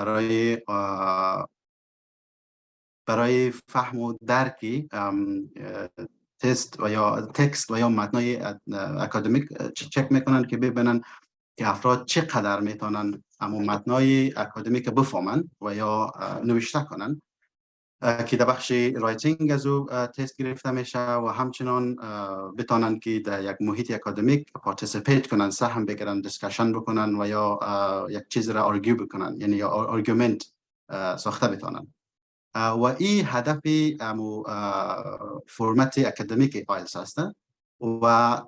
برای برای فهم و درکی تست و یا تکست و یا متنای اکادمیک چک میکنن که ببینن که افراد چقدر میتونن اما متنای اکادمیک بفهمن و یا نوشته کنن که در بخش رایتینگ از او تست گرفته میشه و همچنان بتونن که در یک محیط اکادمیک پارتیسیپیت کنن، سهم بگیرن، دیسکشن بکنن و یا یک چیز را آرگیو بکنن، یعنی یا آرگومنت ساخته بتونن. و این هدف فرمت اکادمیک آیلتس هست و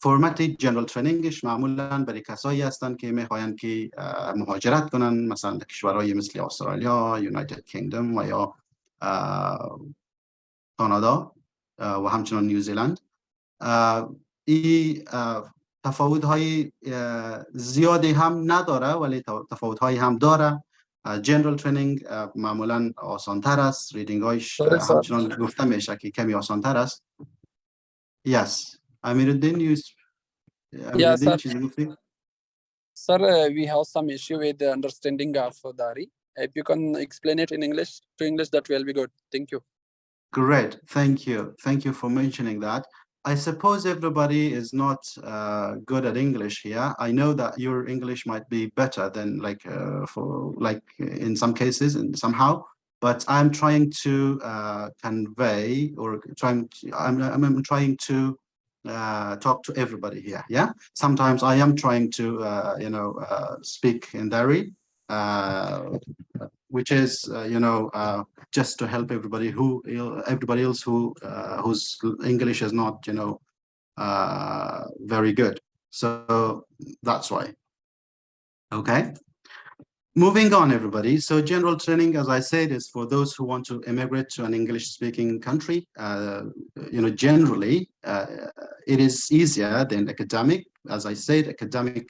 فرمت جنرال ترینینگش معمولا برای کسایی هستند که میخواین که مهاجرت کنن، مثلا در کشورهای مثل استرالیا، یونایتد کینگدم و یا کانادا و همچنان نیوزیلند. این تفاوت های زیادی هم نداره ولی تفاوت های هم داره. جنرال ترینینگ معمولا آسان تر است، ریدینگ هایش همچنان گفته میشه که کمی آسان تر است. Yes, Amiruddin, چیزی گفتی؟ Sir, we have some issue with the understanding of Dari. If you can explain it in English to English, that will be good. Thank you. Great, thank you. Thank you for mentioning that. I suppose everybody is not good at English here. I know that your English might be better than in some cases and somehow, but I'm trying to convey or I'm trying to talk to everybody here. Yeah, sometimes I am trying to speak in Dari, which is just to help everybody else whose English is not very good. So that's why. Okay. Moving on, everybody. So general training, as I said, is for those who want to immigrate to an English-speaking country. Generally, it is easier than academic. As I said, academic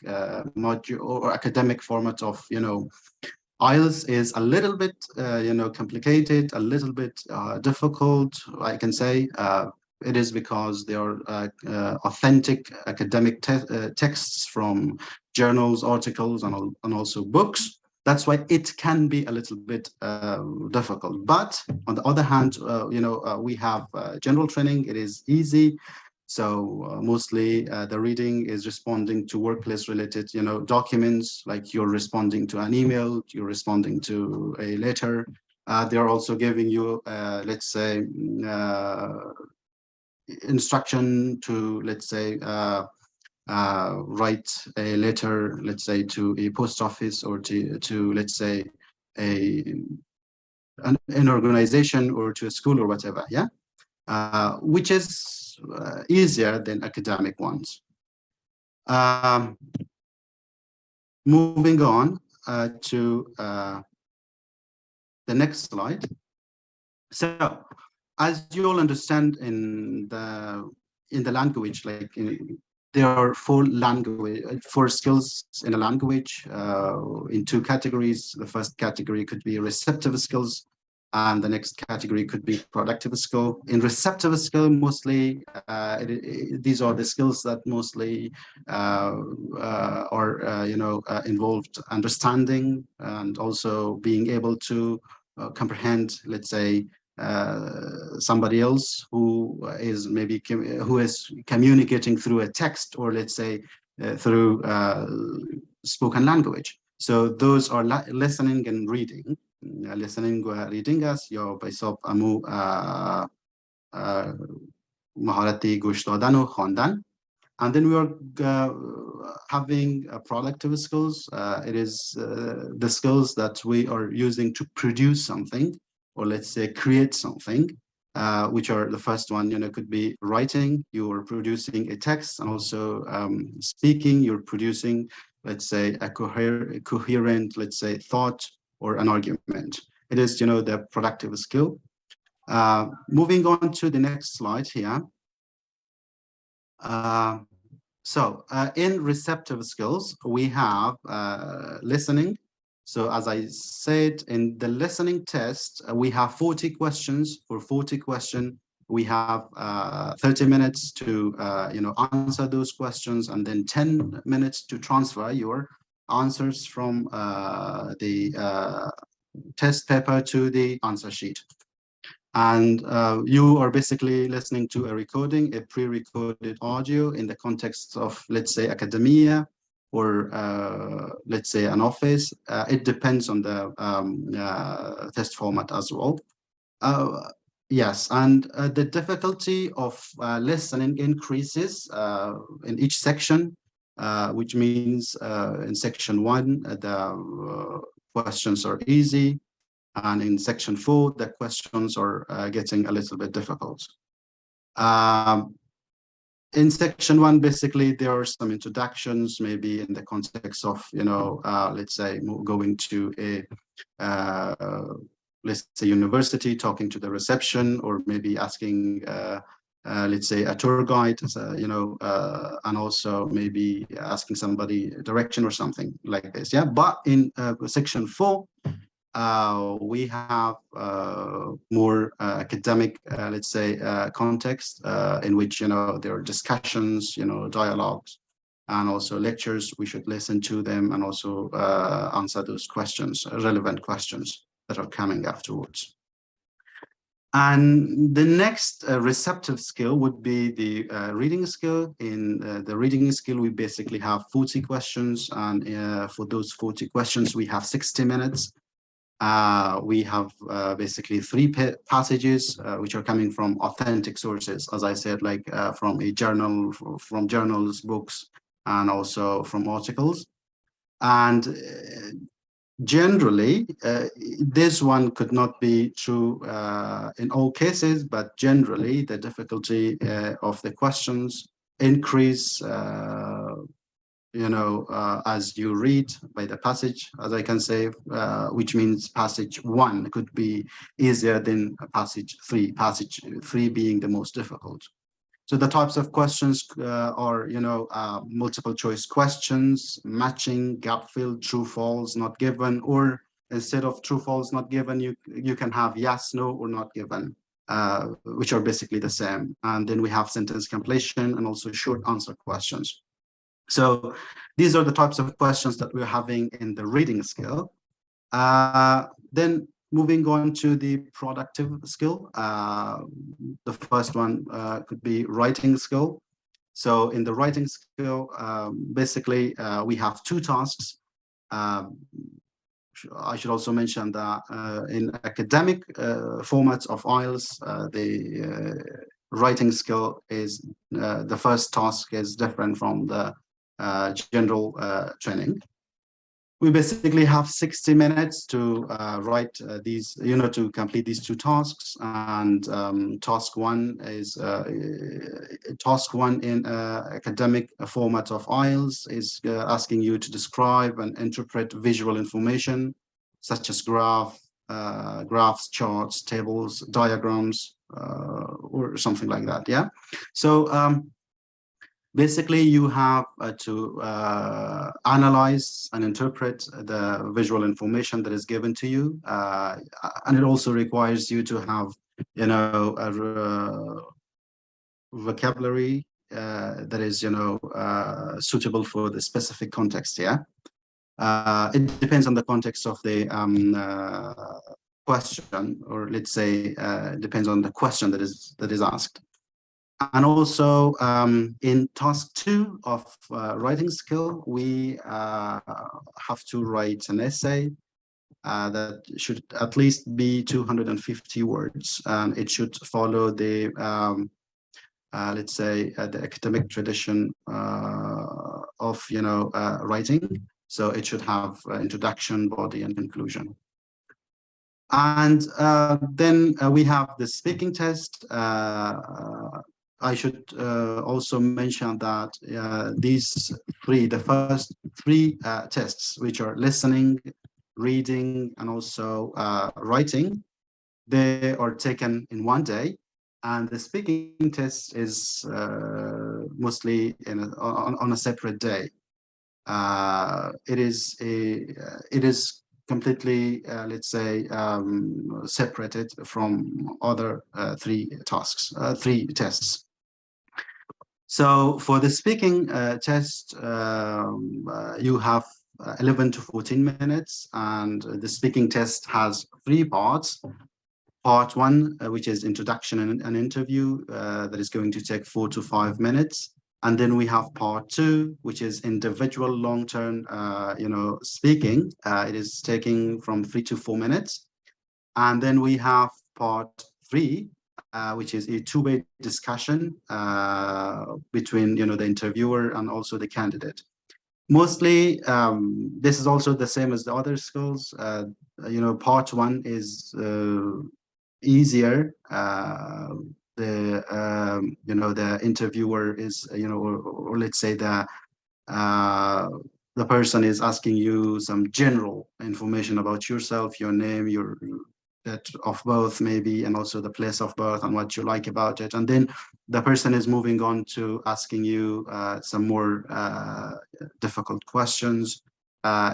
module or academic format of, IELTS is a little bit, complicated, a little bit difficult, I can say. It is because they are authentic academic texts from journals, articles, and also books. That's why it can be a little bit difficult. But on the other hand, we have general training. It is easy. So mostly the reading is responding to workplace-related, documents, like you're responding to an email, you're responding to a letter. They're also giving you, let's say, instruction to, let's say, write a letter, let's say, to a post office or to let's say, an organization or to a school or whatever, yeah, which is easier than academic ones. Moving on to the next slide. So, as you all understand, in the language, like there are four skills in a language in two categories. The first category could be receptive skills, and the next category could be productive skill. In receptive skill, mostly these are the skills that mostly are involved understanding and also being able to comprehend, let's say, somebody else who is communicating through a text or let's say through spoken language. So those are listening and reading. Listening و reading است یا به حساب امو مهارت گوش دادن و خواندن. And then we are having productive skills. It is the skills that we are using to produce something, or let's say create something, which are the first one, could be writing, you're producing a text, and also speaking, you're producing, let's say, a coherent, let's say, thought or an argument. It is, the productive skill. Moving on to the next slide here. In receptive skills, we have listening. So as I said, in the listening test, we have 40 questions. For 40 questions, we have 30 minutes to answer those questions, and then 10 minutes to transfer your answers from the test paper to the answer sheet. And you are basically listening to a recording, a pre-recorded audio in the context of, let's say, academia, or let's say an office. It depends on the test format as well. Yes, and the difficulty of listening increases in each section, which means in section 1, the questions are easy, and in section 4, the questions are getting a little bit difficult. In section 1, basically, there are some introductions, maybe in the context of, let's say, going to a let's say university, talking to the reception, or maybe asking let's say a tour guide, and also maybe asking somebody direction or something like this. Yeah, but in section 4, we have more academic, let's say, context in which, there are discussions, dialogues, and also lectures. We should listen to them and also answer those questions, relevant questions that are coming afterwards. And the next receptive skill would be the reading skill. In the reading skill, we basically have 40 questions, and for those 40 questions, we have 60 minutes. We have basically 3 passages which are coming from authentic sources, as I said, like from a journal, from journals, books, and also from articles. And generally, this one could not be true in all cases, but generally the difficulty of the questions increase as you read by the passage, as I can say, which means passage 1 could be easier than passage 3, passage 3 being the most difficult. So the types of questions are, multiple choice questions, matching, gap fill, true, false, not given, or instead of true, false, not given, you can have yes, no, or not given, which are basically the same. And then we have sentence completion and also short answer questions. So these are the types of questions that we're having in the reading skill. Then moving on to the productive skill, the first one could be writing skill. So in the writing skill, basically, we have 2 tasks. I should also mention that in academic formats of IELTS, the writing skill is the first task is different from the general training. We basically have 60 minutes to write these, to complete these 2 tasks. And task 1 is task 1 in academic format of IELTS is asking you to describe and interpret visual information such as graphs, charts, tables, diagrams, or something like that. Yeah. So basically, you have to analyze and interpret the visual information that is given to you, and it also requires you to have, a vocabulary that is, suitable for the specific context. Yeah, it depends on the context of the question, or let's say, depends on the question that is asked. And also in task 2 of writing skill, we have to write an essay that should at least be 250 words. It should follow the, let's say, the academic tradition of, writing. So it should have introduction, body, and conclusion. And then we have the speaking test. I should also mention that these 3, the first 3 tests, which are listening, reading, and also writing, they are taken in one day. And the speaking test is mostly on a separate day. It is completely, let's say, separated from other 3 tasks, 3 tests. So for the speaking test, you have 11 to 14 minutes, and the speaking test has 3 parts. Part 1, which is introduction and an interview, that is going to take 4 to 5 minutes. And then we have part 2, which is individual long-term, speaking. It is taking from 3 to 4 minutes. And then we have part 3, which is a two-way discussion between, the interviewer and also the candidate. Mostly, this is also the same as the other skills. Part 1 is easier. The interviewer is, or let's say the person is asking you some general information about yourself, your name, your date of birth maybe, and also the place of birth and what you like about it. And then the person is moving on to asking you some more difficult questions.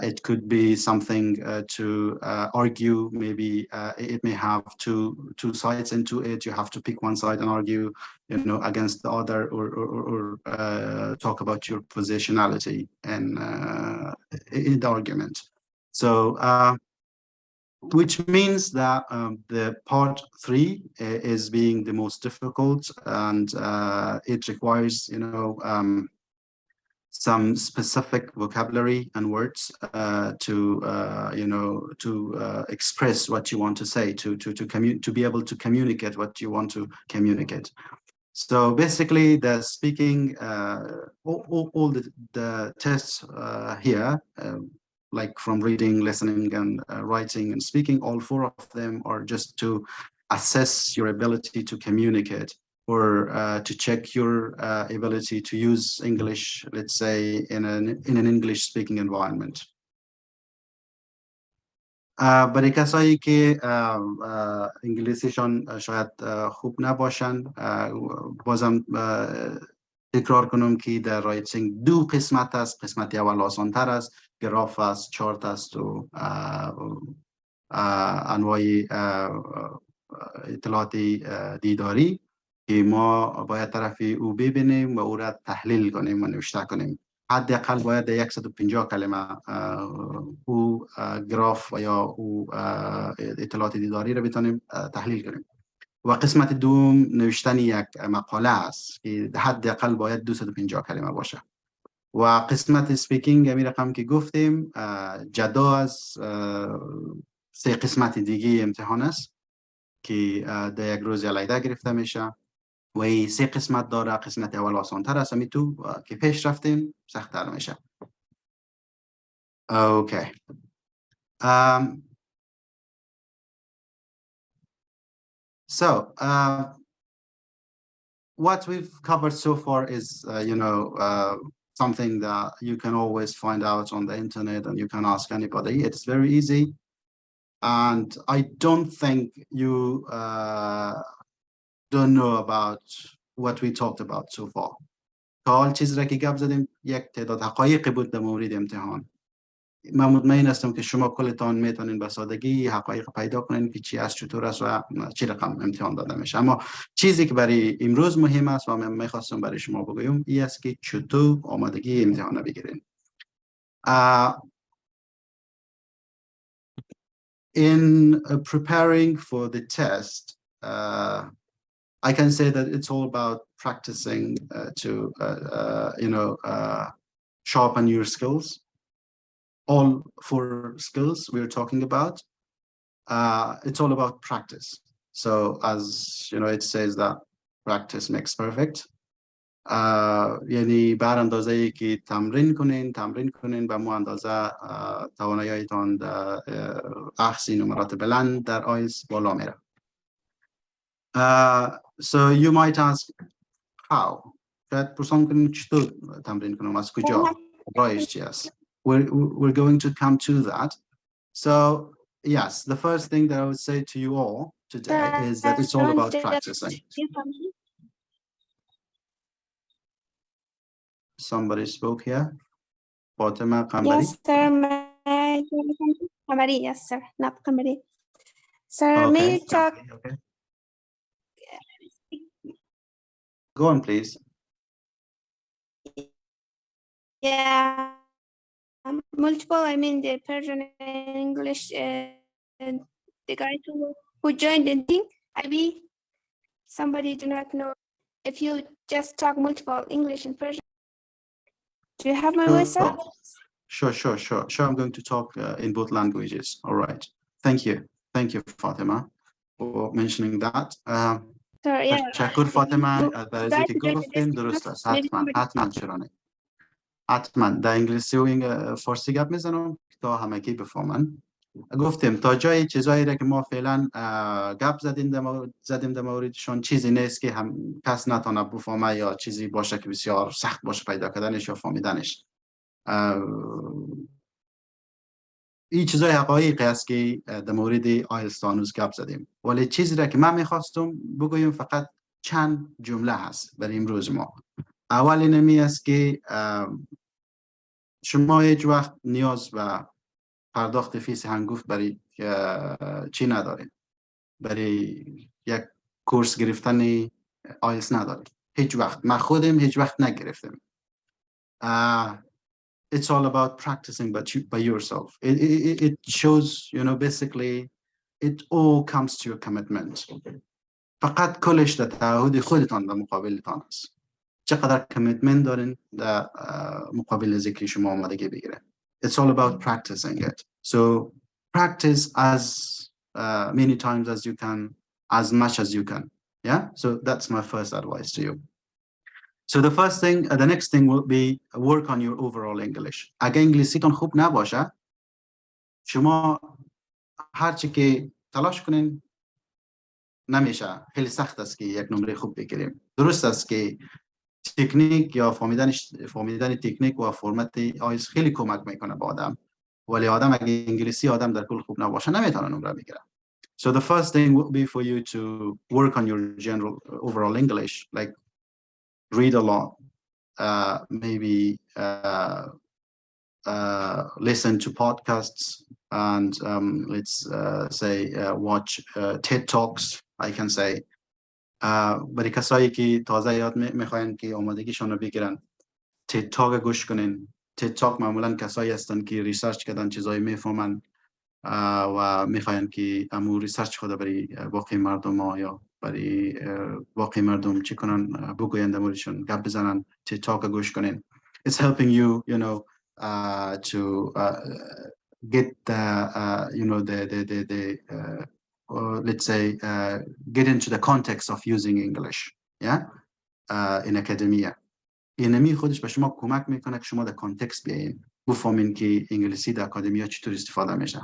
It could be something to argue. Maybe it may have two sides into it. You have to pick one side and argue, against the other, or talk about your positionality in the argument. So, which means that the part 3 is being the most difficult, and it requires, some specific vocabulary and words to express what you want to say, to be able to communicate what you want to communicate. So basically, the speaking, all the tests here, like from reading, listening, and writing and speaking, all 4 of them are just to assess your ability to communicate, or to check your ability to use English, let's say, in an English-speaking environment. برای کسایی که انگلیسیشان شاید خوب نباشن، بازم تکرار کنم که در رایتینگ 2 قسمت است. قسمت اول آسان تر است، گراف است، چارت است و انواع اطلاعات دیداری که ما باید طرفی او ببینیم و او را تحلیل کنیم و نوشته کنیم. حداقل باید 150 کلمه او گراف و یا او اطلاعات دیداری را بتونیم تحلیل کنیم. و قسمت دوم نوشتن یک مقاله است که حداقل باید 250 کلمه باشه. و قسمت سپیکینگ همین رقم که گفتیم جدا از 3 قسمت دیگه امتحان است که در یک روز علیحده گرفته میشه و 3 قسمت داره. قسمت اول آسان تر است، همین تو که پیش رفتیم سخت تر میشه. Okay. So what we've covered so far is something that you can always find out on the internet, and you can ask anybody. It's very easy, and I don't think you don't know about what we talked about so far. حال چیزی را که گپ زدیم یک تعداد حقایقی بود در مورد امتحان. من مطمئن هستم که شما کلتان میتونین به سادگی حقایق پیدا کنین که چی است، چطور است و چی رقم امتحان داده میشه. اما چیزی که برای امروز مهم است و من میخواستم برای شما بگویم این است که چطور آمادگی امتحان بگیرین. In preparing for the test, I can say that it's all about practicing to sharpen your skills. All 4 skills we're talking about, it's all about practice. So as you know, it says that practice makes perfect. یعنی بر اندازه‌ای که تمرین کنین به مو اندازه تواناییتان در اخذ نمرات بلند در آیلتس بالا میره. So you might ask how. شاید پرسان کنین چطور تمرین کنم، از کجا، راهش چی است. We're going to come to that. So yes, the first thing that I would say to you all today is that it's all about practicing. Somebody spoke here. Fatima Qamari. Yes, sir. Qamari, yes, sir. Not Qamari. Sir, Okay. may you talk? Okay. Go on, please. Yeah. multiple, I mean the Persian and English, the guy who joined the thing, maybe somebody do not know if you just talk multiple English and Persian. Do you have my voice up? Sure. I'm going to talk in both languages. All right. Thank you, Fatima, for mentioning that. Sorry, yeah. تشکر فاطمه برای Guys که who joined گفتین the درست است. maybe حتما چرانه. حتما در انگلیسی و فارسی گپ میزنم تا همگی بفهمن. گفتیم تا جای چیزایی را که ما فعلا گپ زدیم در موردشون چیزی نیست که هم کس نتونه بفهمه یا چیزی باشه که بسیار سخت باشه پیدا کردنش یا فهمیدنش. این چیزای حقایقی است که در مورد آیلتس هنوز گپ زدیم، ولی چیزی را که من میخواستم بگویم فقط چند جمله هست برای امروز ما. اول اینمی است که شما هیچ وقت نیاز به پرداخت فیس هنگفت برای چی ندارید، برای یک کورس گرفتن آیلتس ندارید هیچ وقت. من خودم هیچ وقت نگرفتم. It's all about practicing by yourself. It shows, basically, it all comes to your commitment. فقط کلش در تعهد خودتان در مقابلتان است. چقدر commitment دارین در مقابل ذکری شما آمادگی بگیره. It's all about practicing it. So practice as many times as you can, as much as you can. Yeah. So that's my first advice to you. So the next thing will be work on your overall English. اگه انگلیسیتون خوب نباشه، شما هرچی که تلاش کنین نمیشه. خیلی سخت است که یک نمره خوب بگیریم. درست است که تکنیک یا فهمیدن تکنیک و فرمت آیلتس خیلی کمک میکنه به آدم، ولی آدم اگه انگلیسی آدم در کل خوب نباشه نمیتونه نمره بگیره. So the first thing will be for you to work on your general overall English, like read a lot, maybe listen to podcasts, and let's say watch TED Talks, I can say. برای کسایی که تازه یاد میخواین که آمادگیشون رو بگیرن، TED Talk گوش کنین. TED Talk معمولا کسایی هستن که ریسرچ کردن، چیزایی میفهمن و میخواین که امور ریسرچ خود برای واقعی مردم ها یا برای واقعی مردم چی کنن بگوین در موردشون گپ بزنن. TED Talk گوش کنین. It's helping you, to get let's say get into the context of using English, in academia. اینمی خودش به شما کمک میکنه که شما در کانتکست بیاین، بفهمین که انگلیسی در اکادمیا چطور استفاده میشه.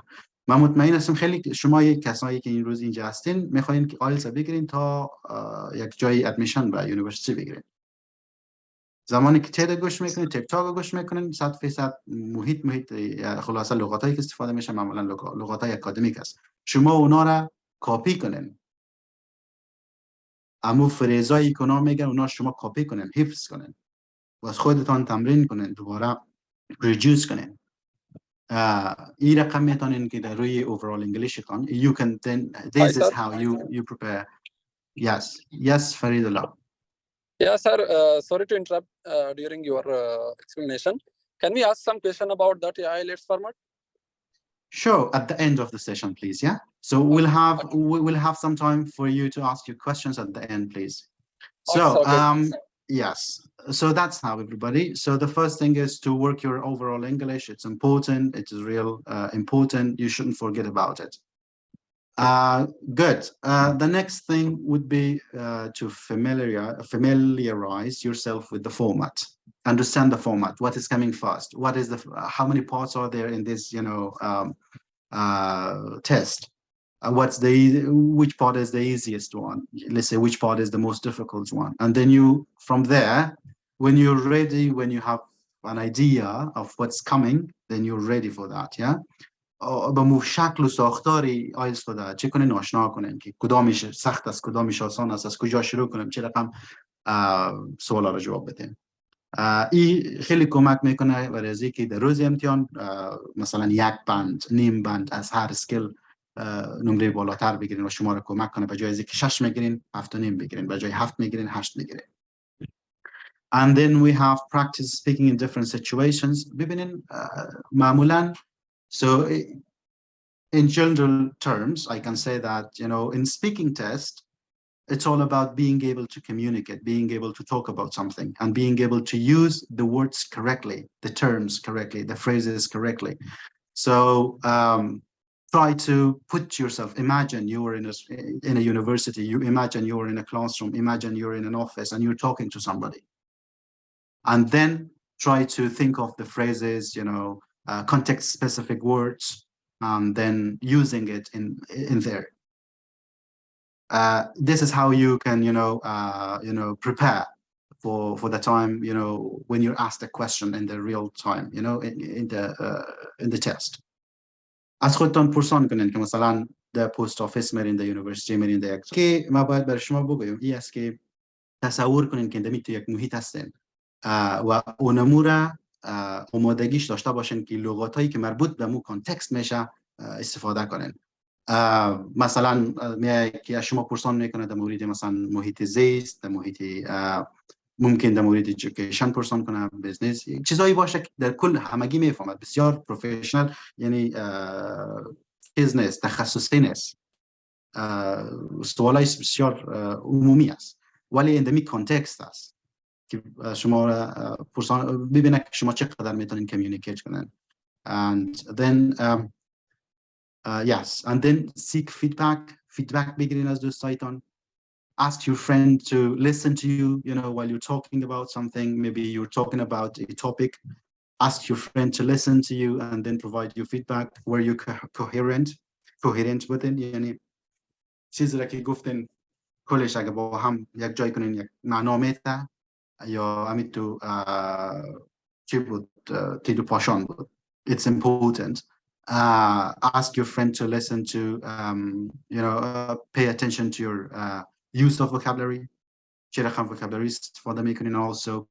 من مطمئن هستم خیلی شما کسایی که این روز اینجا هستین میخواین که آیلتس بگیرین تا یک جای ادمیشن به یونیورسیتی بگیرین. زمانی که تد گوش میکنین، تک تاک گوش میکنین، 100% محیط خلاصه لغاتایی که استفاده میشه معمولا لغاتای اکادمیک است. شما اونا را کپی کنین، اما فریزایی که اونا میگن اونا شما کپی کنین، حفظ کنین و از خودتان تمرین کنین، دوباره ریجوز کنین. این رقم میتونین که در روی overall English تان you can then this is how you prepare. Yes Faridullah. Yeah sir, sorry to interrupt during your explanation. Can we ask some question about that IELTS format? Sure, at the end of the session please. Yeah, so we'll have some time for you to ask your questions at the end, please. So yes, so that's how everybody. So the first thing is to work your overall English. It's important. It is real important. You shouldn't forget about it. Good. The next thing would be to familiarize yourself with the format. Understand the format. What is coming first? What is how many parts are there in this, test? Which part is the easiest one? Let's say which part is the most difficult one, and then you from there, when you're ready, when you have an idea of what's coming, then you're ready for that. Yeah. با مو شکل و ساختاری آیلتس خود چه کنین آشنا کنین که کدامش سخت است، کدامش آسان است، از کجا شروع کنیم، چه رقم سوالا رو جواب بدیم. این خیلی کمک میکنه برای از اینکه در روز امتحان مثلا یک بند، نیم بند از هر اسکیل نمره بالاتر بگیرین و شما رو کمک کنه به جای از اینکه 6 میگیرین 7.5 بگیرین، به جای 7 میگیرین 8 میگیرین. And then we have practice speaking in different situations. ببینین معمولاً, so in general terms, I can say that, you know, in speaking test, it's all about being able to communicate, being able to talk about something, and being able to use the words correctly, the terms correctly, the phrases correctly. So try to put yourself, imagine you were in a university, you imagine you were in a classroom, imagine you're in an office and you're talking to somebody. And then try to think of the phrases, you know, context-specific words, and then using it in there. This is how you can, you know, prepare for the time, you know, when you're asked a question in the real time, you know, in the test. از خودتان پرسان کنین که مثلا در پست آفیس میرین، در یونیورسیتی میرین، در یک که ما باید بر شما بگویم این است که تصور کنین که اندمی تو یک محیط هستین و اون امور آمادگیش داشته باشین که لغاتایی که مربوط به مو کانتکست میشه استفاده کنین. مثلا میای که شما پرسان میکنه در مورد مثلا محیط زیست، در محیط ممکن در مورد ایژوکیشن پرسان کنه، بزنس، چیزایی باشه که در کل همگی میفهمد، بسیار پروفشنال، یعنی چیز نیست، تخصصی نیست، سوالای بسیار عمومی است، ولی اندمی کانتکست است که شما پرسان ببینه که شما چقدر میتونین کمیونیکیت کنن. And then yes, and then seek feedback بگیرین از دوستایتان. Ask your friend to listen to you, you know, while you're talking about something. Maybe you're talking about a topic. Ask your friend to listen to you and then provide you feedback where you're coherent with it. یعنی چیزی را که گفتین کلش اگه با هم یک جای کنین یک معنا میده یا همین تو چی بود تیدو پاشان بود. It's important. Ask your friend to listen to, you know, pay attention to your use of vocabulary. چه رقم vocabulary استفاده میکنین. Also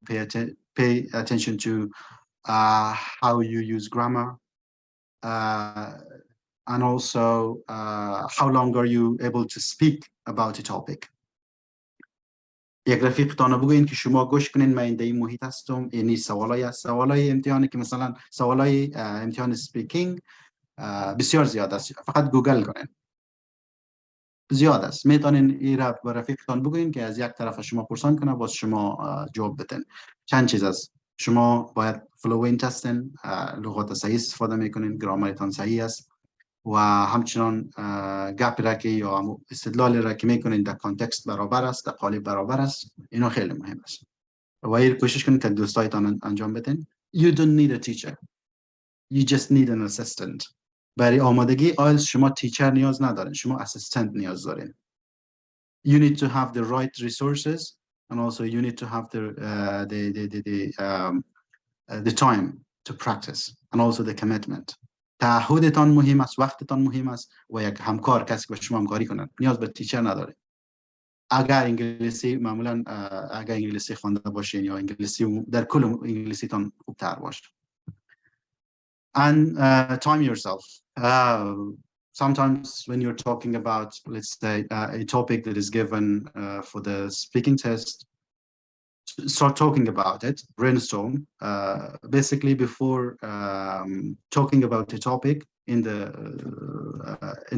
pay attention to how you use grammar, and also how long are you able to speak about a topic. یک رفیقتان بگوین که شما گوش کنین، من در این محیط هستم، اینی سوالای است، سوالای امتحانی که مثلا سوالای امتحان سپیکینگ بسیار زیاد است، فقط گوگل کنین، زیاد است. میتونین این را با رفیقتان بگوین که از یک طرف شما پرسان کنه باز شما جواب بدین. چند چیز است، شما باید فلوئنت هستین، لغات صحیح استفاده میکنین، گرامرتان صحیح است و همچنان گپی را که یا استدلال را که میکنین در کانتکست برابر است، در قالب برابر است. اینا خیلی مهم است و این کوشش کنین که دوستایتان انجام بدین. You don't need a teacher, you just need an assistant. برای آمادگی IELTS شما تیچر نیاز ندارین، شما اسیستنت نیاز دارین. You need to have the right resources and also you need to have the time to practice and also the commitment. تعهدتان مهم است، وقتتان مهم است و یک همکار، کسی که با شما همکاری کنند. نیاز به تیچر نداره. اگر انگلیسی معمولا اگر انگلیسی خوانده باشین یا انگلیسی در کل انگلیسیتان خوبتر باشه. And time yourself. Sometimes when you're talking about, let's say, a topic that is given for the speaking test, start talking about it, brainstorm. Basically, before talking about the topic in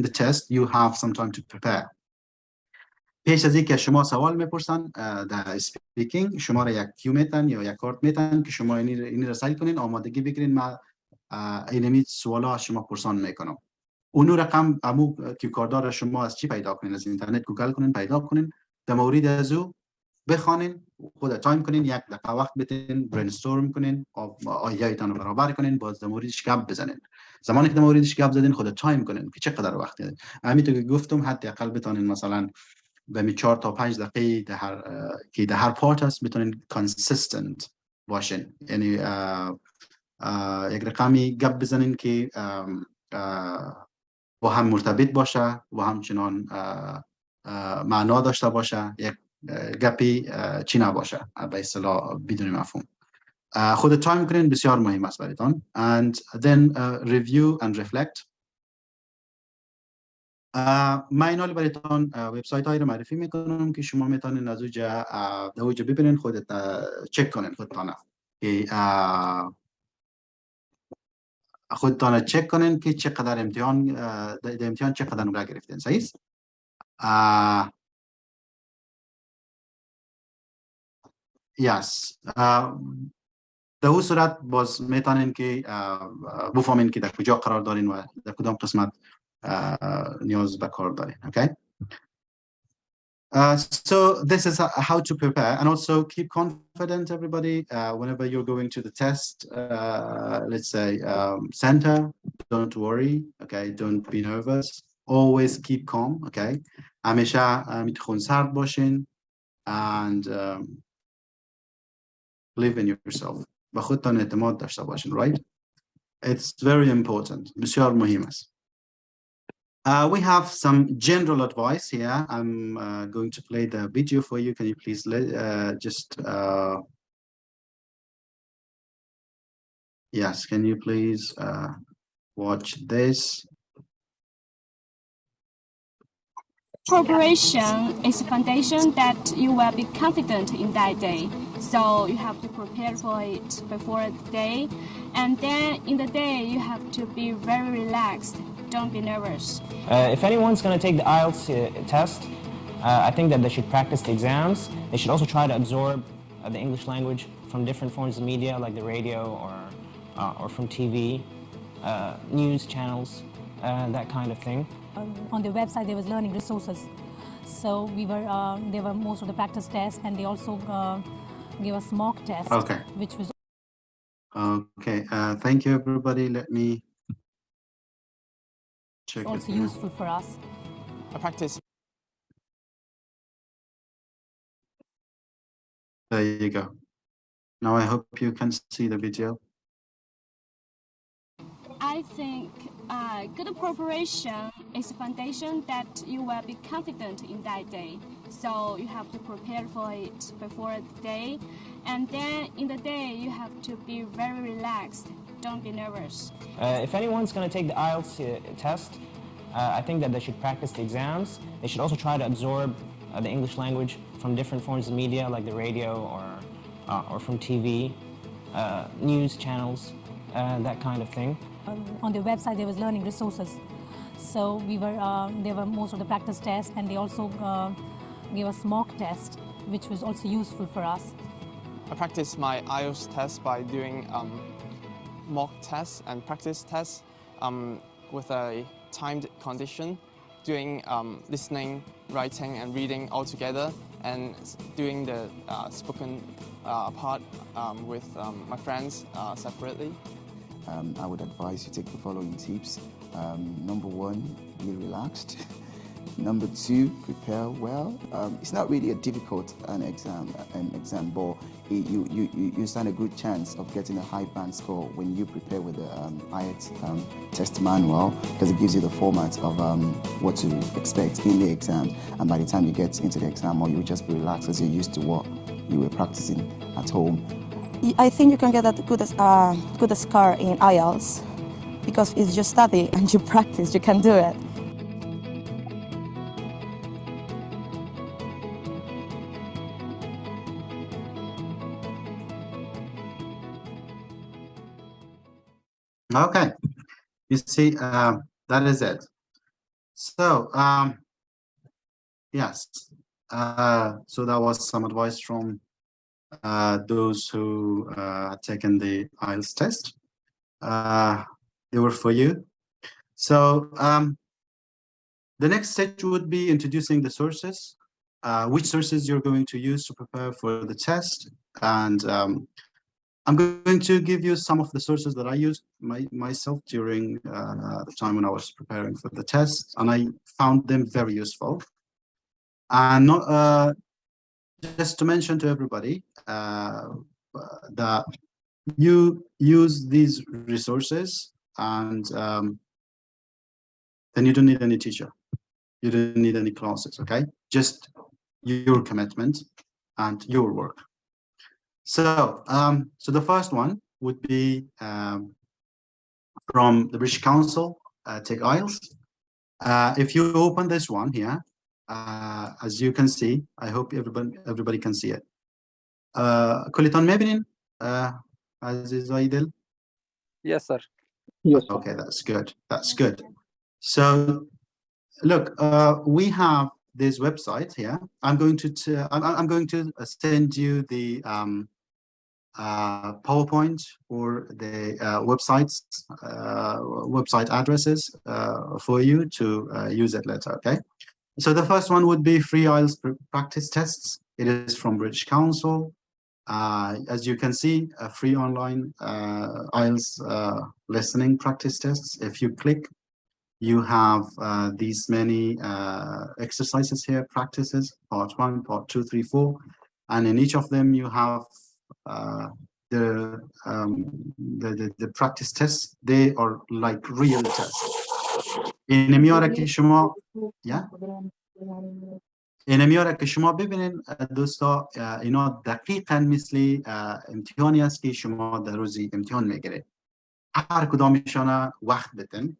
the test, you have some time to prepare. پیش از اینکه شما سوال میپرسن در speaking، شما را یک کیو میتن یا یک کارت میتن که شما اینی را سعی کنین آمادگی بگیرین. ما اینمی سوالا از شما پرسان میکنم. اونو رقم امو کیو کاردار شما از چی پیدا کنین؟ از اینترنت گوگل کنین، پیدا کنین، در مورد از او بخوانین، خود تایم کنین، یک دقیقه وقت بتین، برینستورم کنین، آیایتان رو برابر کنین، باز در موردش گپ بزنین. زمانی که در موردش گپ زدین خود تایم کنین که چقدر وقت دارین. همینطور که گفتم حداقل بتونین مثلا به 4 تا 5 دقیقه در هر پارت هست بتونین کانسیستنت باشین. یعنی یک رقمی گپ بزنین که با هم مرتبط باشه و همچنان معنا داشته باشه، یک گپی چی نباشه به اصطلاح بدون مفهوم. خود تایم کنین بسیار مهم است برایتان. And then review and reflect. من اینا رو براتون وبسایت هایی رو معرفی میکنم که شما میتونین از اوجا در اوجا ببینین خودت چک کنین خودتانه که خودتانه چک کنین که چقدر امتحان در امتحان چقدر نمره گرفتین. صحیح است؟ یس در اون صورت باز میتونین که بفهمین که در کجا قرار دارین و در کدام قسمت نیاز به کار دارین. Okay. So this is how to prepare, and also keep confident, everybody. Whenever you're going to the test, let's say center, don't worry. Okay, don't be nervous. Always keep calm. Okay. همیشه میتخون سرد باشین and believe in yourself. به خودتان اعتماد داشته باشین. Right? It's very important. بسیار مهم است. We have some general advice here. I'm going to play the video for you. Can you please just yes, can you please watch this? Preparation is a foundation that you will be confident in that day. So you have to prepare for it before the day. And then in the day, you have to be very relaxed. Don't be nervous. If anyone's going to take the IELTS test, I think that they should practice the exams. They should also try to absorb the English language from different forms of media like the radio or from TV, news channels, that kind of thing. On the website there was learning resources, so there were most of the practice tests, and they also gave us mock tests. Okay. Which was okay. Thank you, everybody. Let me check also it. useful for us. I practice. There you go. Now I hope you can see the video. I think good preparation is a foundation that you will be confident in that day. So you have to prepare for it before the day. And then in the day, you have to be very relaxed. Don't be nervous. If anyone's going to take the IELTS test, I think that they should practice the exams. They should also try to absorb the English language from different forms of media like the radio or from TV, news channels, that kind of thing. On the website there was learning resources, so there were most of the practice tests, and they also gave us mock tests, which was also useful for us. I practice my IELTS test by doing mock tests and practice tests with a timed condition, doing listening, writing and reading all together, and doing the spoken part with my friends separately. I would advise you take the following tips. Number one, be relaxed. Number two, prepare well. It's not really a difficult exam, but you stand a good chance of getting a high band score when you prepare with the IELTS test manual, because it gives you the format of what to expect in the exam. And by the time you get into the exam, or you will just be relaxed as you're used to what you were practicing at home. I think you can get a good score in IELTS because it's just study and you practice, you can do it. Okay. You see, that is it. So, yes. So that was some advice from those who had taken the IELTS test. They were for you. So the next stage would be introducing the sources, which sources you're going to use to prepare for the test. And I'm going to give you some of the sources that I used myself during the time when I was preparing for the test, and I found them very useful. And not, just to mention to everybody that you use these resources, and then you don't need any teacher. You don't need any classes, okay? Just your commitment and your work. So, so the first one would be from the British Council, Take IELTS. If you open this one here, as you can see, I hope everybody can see it. كلتون میبینین عزیزای دل؟ Yes, sir. Okay, that's good. That's good. So, look, we have this website here. I'm going to send you the PowerPoint or the website addresses for you to use it later. Okay. So the first one would be free IELTS practice tests. It is from British Council. As you can see, a free online IELTS listening practice tests. If you click, you have these many exercises here, practices, part 1, part 2, 3, 4. And in each of them, you have the practice tests. They are like real tests. این میاره که شما این میاره که شما ببینین دوستا اینا دقیقاً مثل امتحانی است که شما در روزی امتحان میگیرید. هر کدامشان وقت بدن،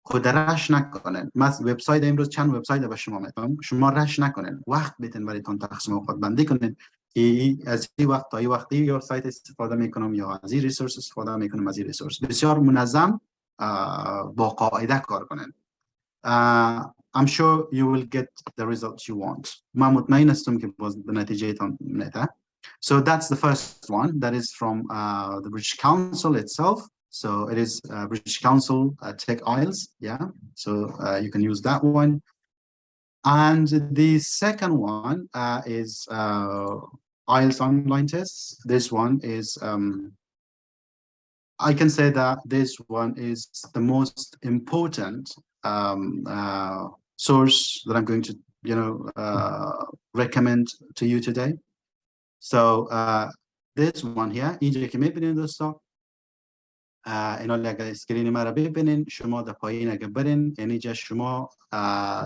خود رش نکنن. مثلا وبسایت امروز چند وبسایت به شما میگم، شما رش نکنن، وقت بدن برایتون تقسیم خود بندی کنن که از این وقت تا این وقتی یا سایت استفاده میکنم یا از این ریسورس استفاده میکنم، از این ریسورس بسیار منظم با قاعده کار کنن. I'm sure you will get the results you want. ما مطمئن هستم که باز به نتیجهتان میده. So that's the first one. That is from the British Council itself. So it is British Council Tech IELTS. Yeah. So you can use that one. And the second one is IELTS online tests. This one is I can say that this one is the most important source that I'm going to, recommend to you today. So this one here, اینجا که میبینید دوستا، اینا اگر اسکرین ما رو ببینین، شما در پایین اگر برین، یعنی جا شما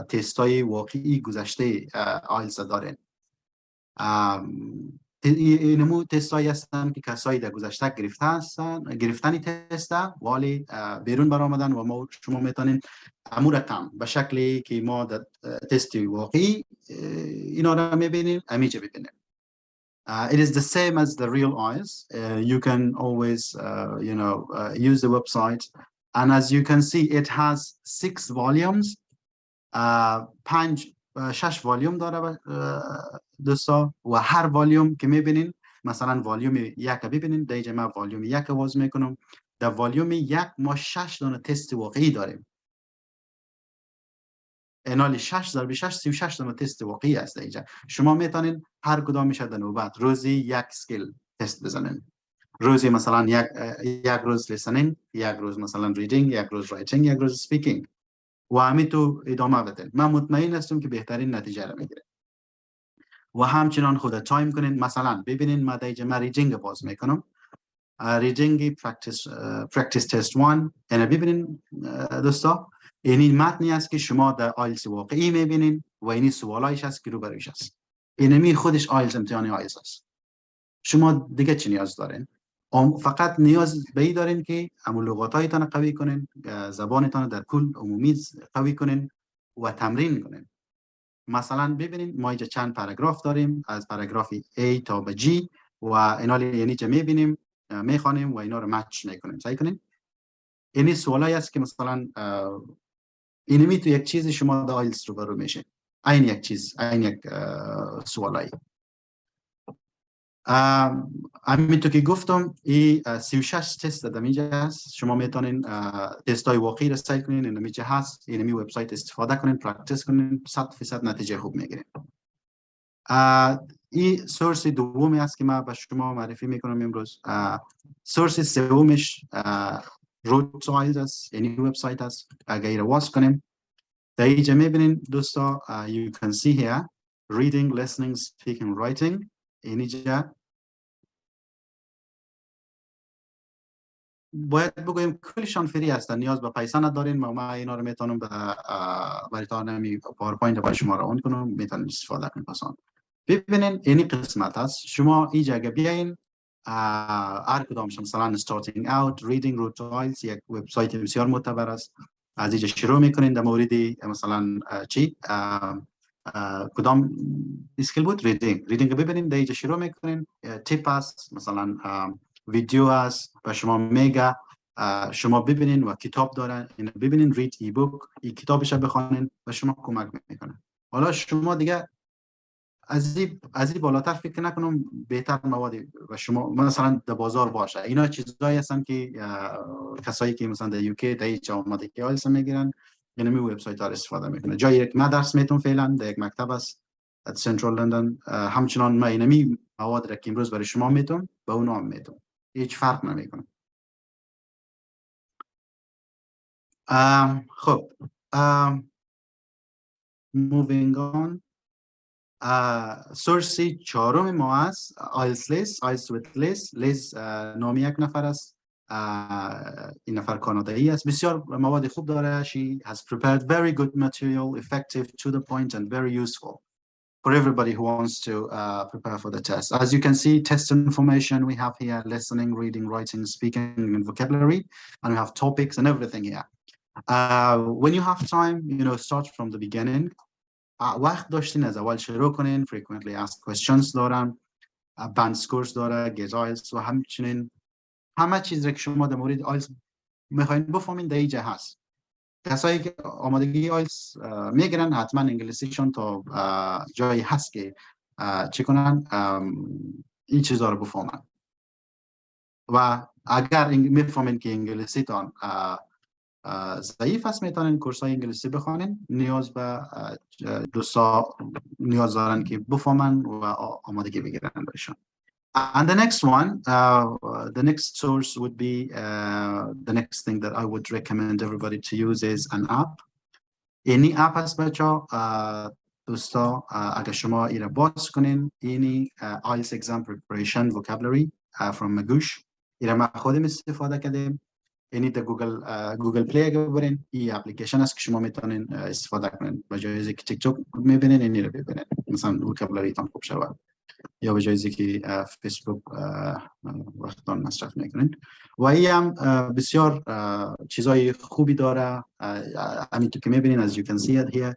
تستای واقعی گذشته آیلتس دارین. اینمو تستایی هستن که کسایی در گذشته گرفتنی تسته ولی بیرون برآمدن و شما میتونین امو رقم به شکلی که ما در تست واقعی اینا رو میبینیم امیجه ببینیم. It is the same as the real IELTS. You can always use the website, and as you can see it has 6 volumes. 6 والیوم داره دوستا و هر والیوم که میبینین، مثلا والیوم 1 ببینین، دیگه من والیوم 1 باز میکنم. در والیوم 1 ما 6 دونه تست واقعی داریم. انالی 6 ضرب 6 36 دونه تست واقعی است. دیگه شما میتونین هر کدامش در نوبت روزی 1 اسکیل تست بزنین. روزی مثلا یک روز لیسنینگ، یک روز مثلا ریدینگ، یک روز رایتینگ، یک روز سپیکینگ و همین تو ادامه بدین. من مطمئن هستم که بهترین نتیجه رو میگیره. و همچنان خود تایم کنین. مثلا ببینین ما دیگه من ریدینگ باز میکنم. ریدینگ پرکتیس تست 1 اینا ببینین دوستا، این متنی است که شما در آیلتس واقعی میبینین و این سوالایش است که روبرویش است. اینمی خودش آیلتس امتحان آیلتس است. شما دیگه چی نیاز دارین؟ فقط نیاز به این دارین که همون لغاتایتان قوی کنین، زبانتان در کل عمومی قوی کنین و تمرین کنین. مثلا ببینین ما اینجا چند پاراگراف داریم، از پاراگراف A تا به G و اینا یعنی چه میبینیم، میخوانیم و اینا رو مچ میکنیم. صحیح کنین. این سوالایی است که مثلا اینمی تو یک چیز شما در آیلتس رو برو میشه. این یک چیز، این یک سوالایی. همینطور که گفتم این 36 تست در اینجا هست. شما میتونین تست های واقعی را سعی کنین، این اینجا هست. اینمی وبسایت استفاده کنین، پرکتیس کنین، 100% نتیجه خوب میگیرین. این سورس دومی است که من به شما معرفی میکنم امروز. سورس سومش رود تو آیلتس است، یعنی وبسایت است. اگر این را واس کنیم در اینجا میبینین دوستا، you can see here reading, listening, speaking, writing. اینجا باید بگویم کلشان فری هستن، نیاز به پیسه ندارین. ما اینا رو میتونم برایتان نمی پاورپوینت برای شما رو اون کنم، میتونین استفاده کنین. پسان ببینین این قسمت هست. شما اینجا اگه بیاین هر کدامش مثلا starting out, reading, road to IELTS یک وبسایت بسیار معتبر است. از اینجا شروع میکنین در مورد مثلا چی کدام اسکیل بود؟ ریدینگ ببینین در اینجا شروع میکنین. تیپ است، مثلا ویدیو است و شما میگه شما ببینین و کتاب دارن این ببینین، رید ای بوک، این کتابش بخونین و شما کمک میکنه. حالا شما دیگه از این بالاتر فکر نکنم بهتر موادی و شما مثلا در بازار باشه. اینا چیزایی هستن که کسایی که مثلا در یوکی در هیچ آماده که آیلتس میگیرن یعنی می وبسایت ها استفاده میکنه. جایی که من درس میتونم فعلا در یک مکتب است در سنترال لندن، همچنان ما اینمی مواد را که امروز برای شما میتونم به اون هم میتونم، هیچ فرق نمیکنه. خب moving on. سورسی چهارم ما است آیلتس لیس، آیلتس ویت لیس. لیس نامی یک نفر است، این نفر کانادایی است، بسیار مواد خوب داره. She has prepared very good material, effective, to the point and very useful for everybody who wants to prepare for the test. As you can see, test information we have here: listening, reading, writing, speaking, and vocabulary, and we have topics and everything here. When you have time, start from the beginning. وقت داشتین از اول شروع کنین. frequently asked questions دارن، band scores داره، get IELTS و همچنین همه چیز که شما در مورد IELTS میخواین بفهمین در اینجا هست. کسایی که آمادگی IELTS میگیرن حتما انگلیسیشون تا جایی هست که چی کنن این چیزا رو بفهمن. و اگر میفهمین که انگلیسیتان ضعیف است میتونن کورس های انگلیسی بخوانین. نیاز به دوستا نیاز دارن که بفهمن و آمادگی بگیرن برشون. And the next one, the next source would be the next thing that I would recommend everybody to use is an app. اینی اپ هست بچه دوستا، اگر شما این را باز کنین، اینی IELTS exam preparation vocabulary from Magoosh. این را ما خودم استفاده کردیم. اینی در گوگل پلی اگه برین، این اپلیکیشن است که شما میتونین استفاده کنین. به جای اینکه تیک توک میبینین اینی رو ببینین، مثلا وکابولری تان خوب شود، یا به جای اینکه فیسبوک وقتان مصرف میکنین. و این هم بسیار چیزای خوبی داره. همینطور که میبینین, as you can see it here,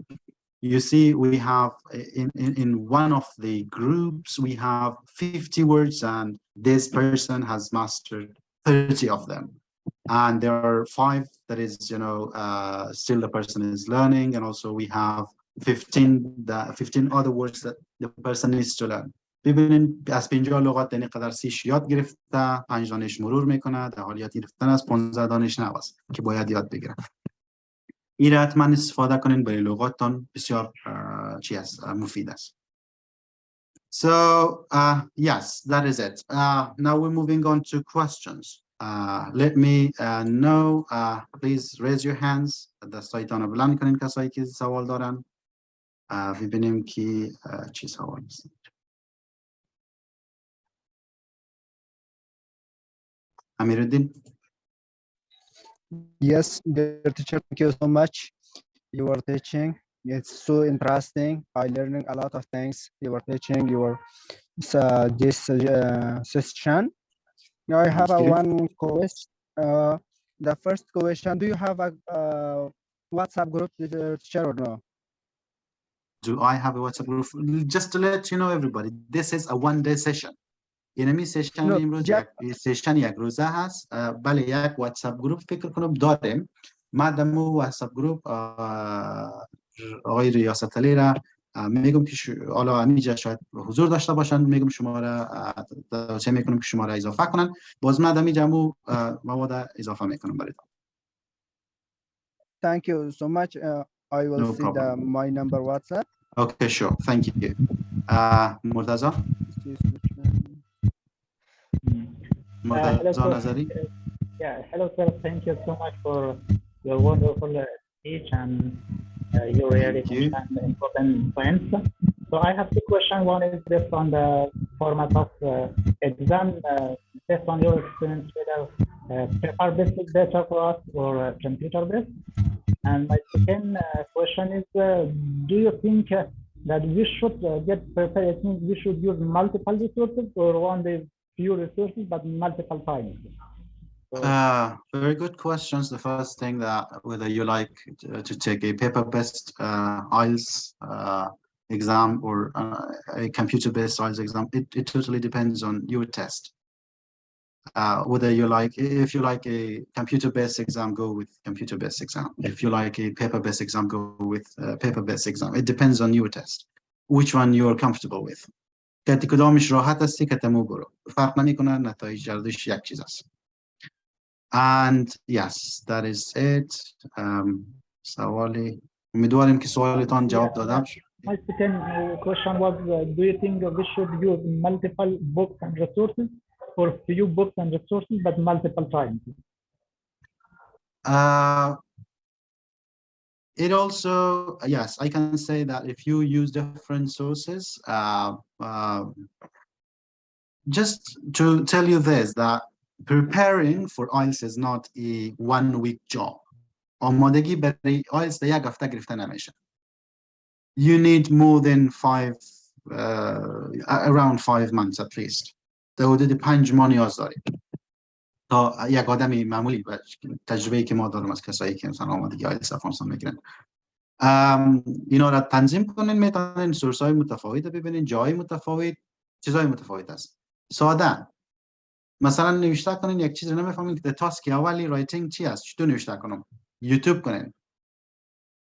you see we have in one of the groups we have 50 words and this person has mastered 30 of them. And there are 5 that is, still the person is learning, and also we have 15 other words that the person needs to learn. ببینین از 50 لغات یعنی قدر 30 یاد گرفته، 5 دانش مرور میکنه، در حال یاد گرفتن از 15 دانش نو است که باید یاد بگیره. این را حتما استفاده کنین، برای لغاتتان بسیار مفید است. So yes, that is it. Now we're moving on to questions. Let me know, please raise your hands. دستایتان رو بلند کنین کسایی که سوال دارن. ببینیم که چی سوال است. Amiruddin? Yes, dear teacher, thank you so much. You were teaching. It's so interesting. I learning a lot of things. You were teaching. This session. Now I have one question. The first question: do you have a WhatsApp group, teacher, or no? Do I have a WhatsApp group? Just to let you know, everybody, this is a one-day session. اینمی سشن امروز سشن یک روزه هست. بله، یک واتساپ گروپ فکر کنم داریم. ما دمو واتساپ گروپ آقای ریاست علی را میگم که حالا همینجا شاید حضور داشته باشن، میگم شما را توصیه میکنم که شما را اضافه کنن. باز من همینجا مواد اضافه میکنم براتون. Thank you so much. I will see my number WhatsApp. Okay, sure. Thank you. Murtaza? Hello, sir. Hello, sir. Thank you so much for your wonderful speech and your really important points. So I have 2 questions. One is based on the format of exam, based on your experience, whether paper-based better for us or computer-based. And my second question is, do you think that we should get prepared? It means we should use multiple resources or one day few resources but multiple times? Very good questions. The first thing, that whether you like to take a paper-based IELTS exam or a computer-based IELTS exam, it totally depends on your test. Whether you like, if you like a computer-based exam, go with computer-based exam. If you like a paper-based exam, go with paper-based exam. It depends on your test, which one you are comfortable with. که کدامش راحت هستی که تمو برو، فرق نمیکنه، نتایج جلدش یک چیز است. And yes, that is it. سوالی، امیدواریم که سوالتان جواب دادم. My second question was, do you think we should use multiple books and resources, or few books and resources but multiple times? It also, yes, I can say that if you use different sources, just to tell you this, that preparing for IELTS is not a one-week job. آمادگی برای IELTS یک هفته گرفته نمیشه. You need more than around 5 months at least. تا حدود 5 ماه نیاز داری تا یک آدمی معمولی، تجربه‌ای که ما داریم از کسایی که مثلا آمادگی IELTS افغانستان میگیرن، اینا را تنظیم کنین، میتونین سورس های متفاوت ببینین، جای متفاوت، چیزهای متفاوت است. ساده مثلا نوشته کنین، یک چیز رو نمیفهمین که تاسک اولی رایتینگ چی است، چطور نوشته کنم، یوتیوب کنین،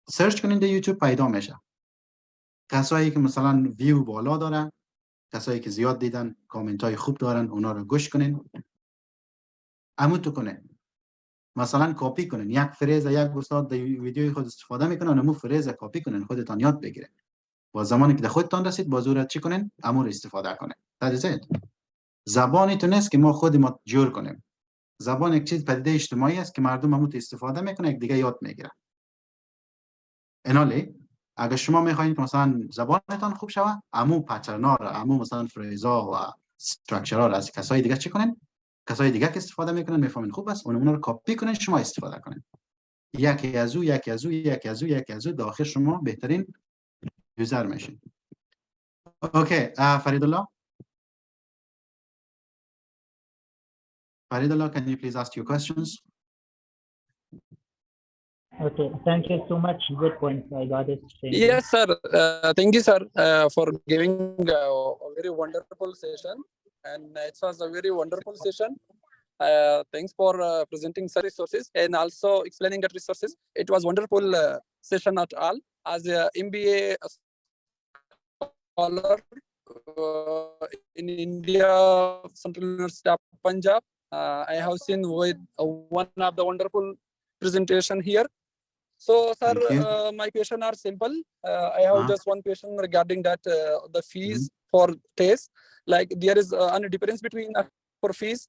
سرچ کنین در یوتیوب پیدا میشه. کسایی که مثلا ویو بالا دارن، کسایی که زیاد دیدن، کامنت های خوب دارن، اونا رو گوش کنین، عمودو کنین. مثلا کپی کنین، یک فریز یک استاد در ویدیوی خود استفاده میکنن، امو فریز کپی کنین، خودتان یاد بگیرین. با زمانی که در خودتان رسید با زورت چی کنین، امو رو استفاده کنین. That is it. زبانی تو نیست که ما خود ما جور کنیم. زبان یک چیز پدیده اجتماعی است که مردم امو استفاده میکنه، یک دیگه یاد میگیره. انالی اگر شما میخواین که مثلا زبانتان خوب شوه، امو پترنا رو، امو مثلا فریزا و استراکچرها رو از کسای دیگه چی کنین، کسای دیگه که استفاده میکنن میفهمین خوب است، اونا رو کپی کنین، شما استفاده کنین. یکی از او داخل شما بهترین یوزر میشین. اوکی، فرید الله. Can you please ask your questions? Okay, thank you so much. Good point. I got it. Yes, sir. Thank you, sir, for giving a very wonderful session. And it was a very wonderful session. Thanks for presenting such resources and also explaining that resources. It was wonderful session at all. As a MBA scholar in India, Central University of Punjab, I have seen with one of the wonderful presentation here. So, sir, my question are simple. I have just one question regarding that the fees for test. Like there is a difference between for fees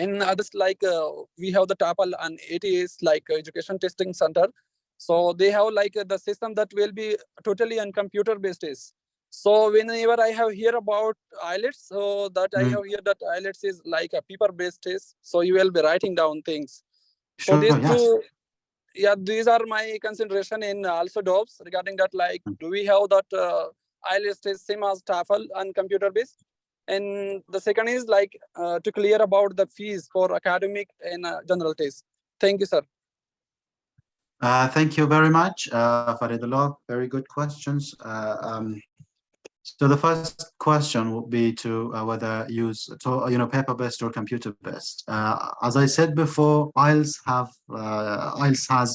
and others. Like we have the TOEFL and ATS, like Education Testing Center. So they have like the system that will be totally on computer based test. So whenever I have hear about IELTS, so that I have heard that IELTS is like a paper based test. So you will be writing down things. So these two. Yeah, these are my consideration in also jobs regarding that. Like, do we have that IELTS is same as TOEFL and computer based? And the second is like to clear about the fees for academic and general test. Thank you, sir. Thank you very much, Faridullah. Very good questions. So the first question would be to whether use paper-based or computer-based. As I said before, IELTS has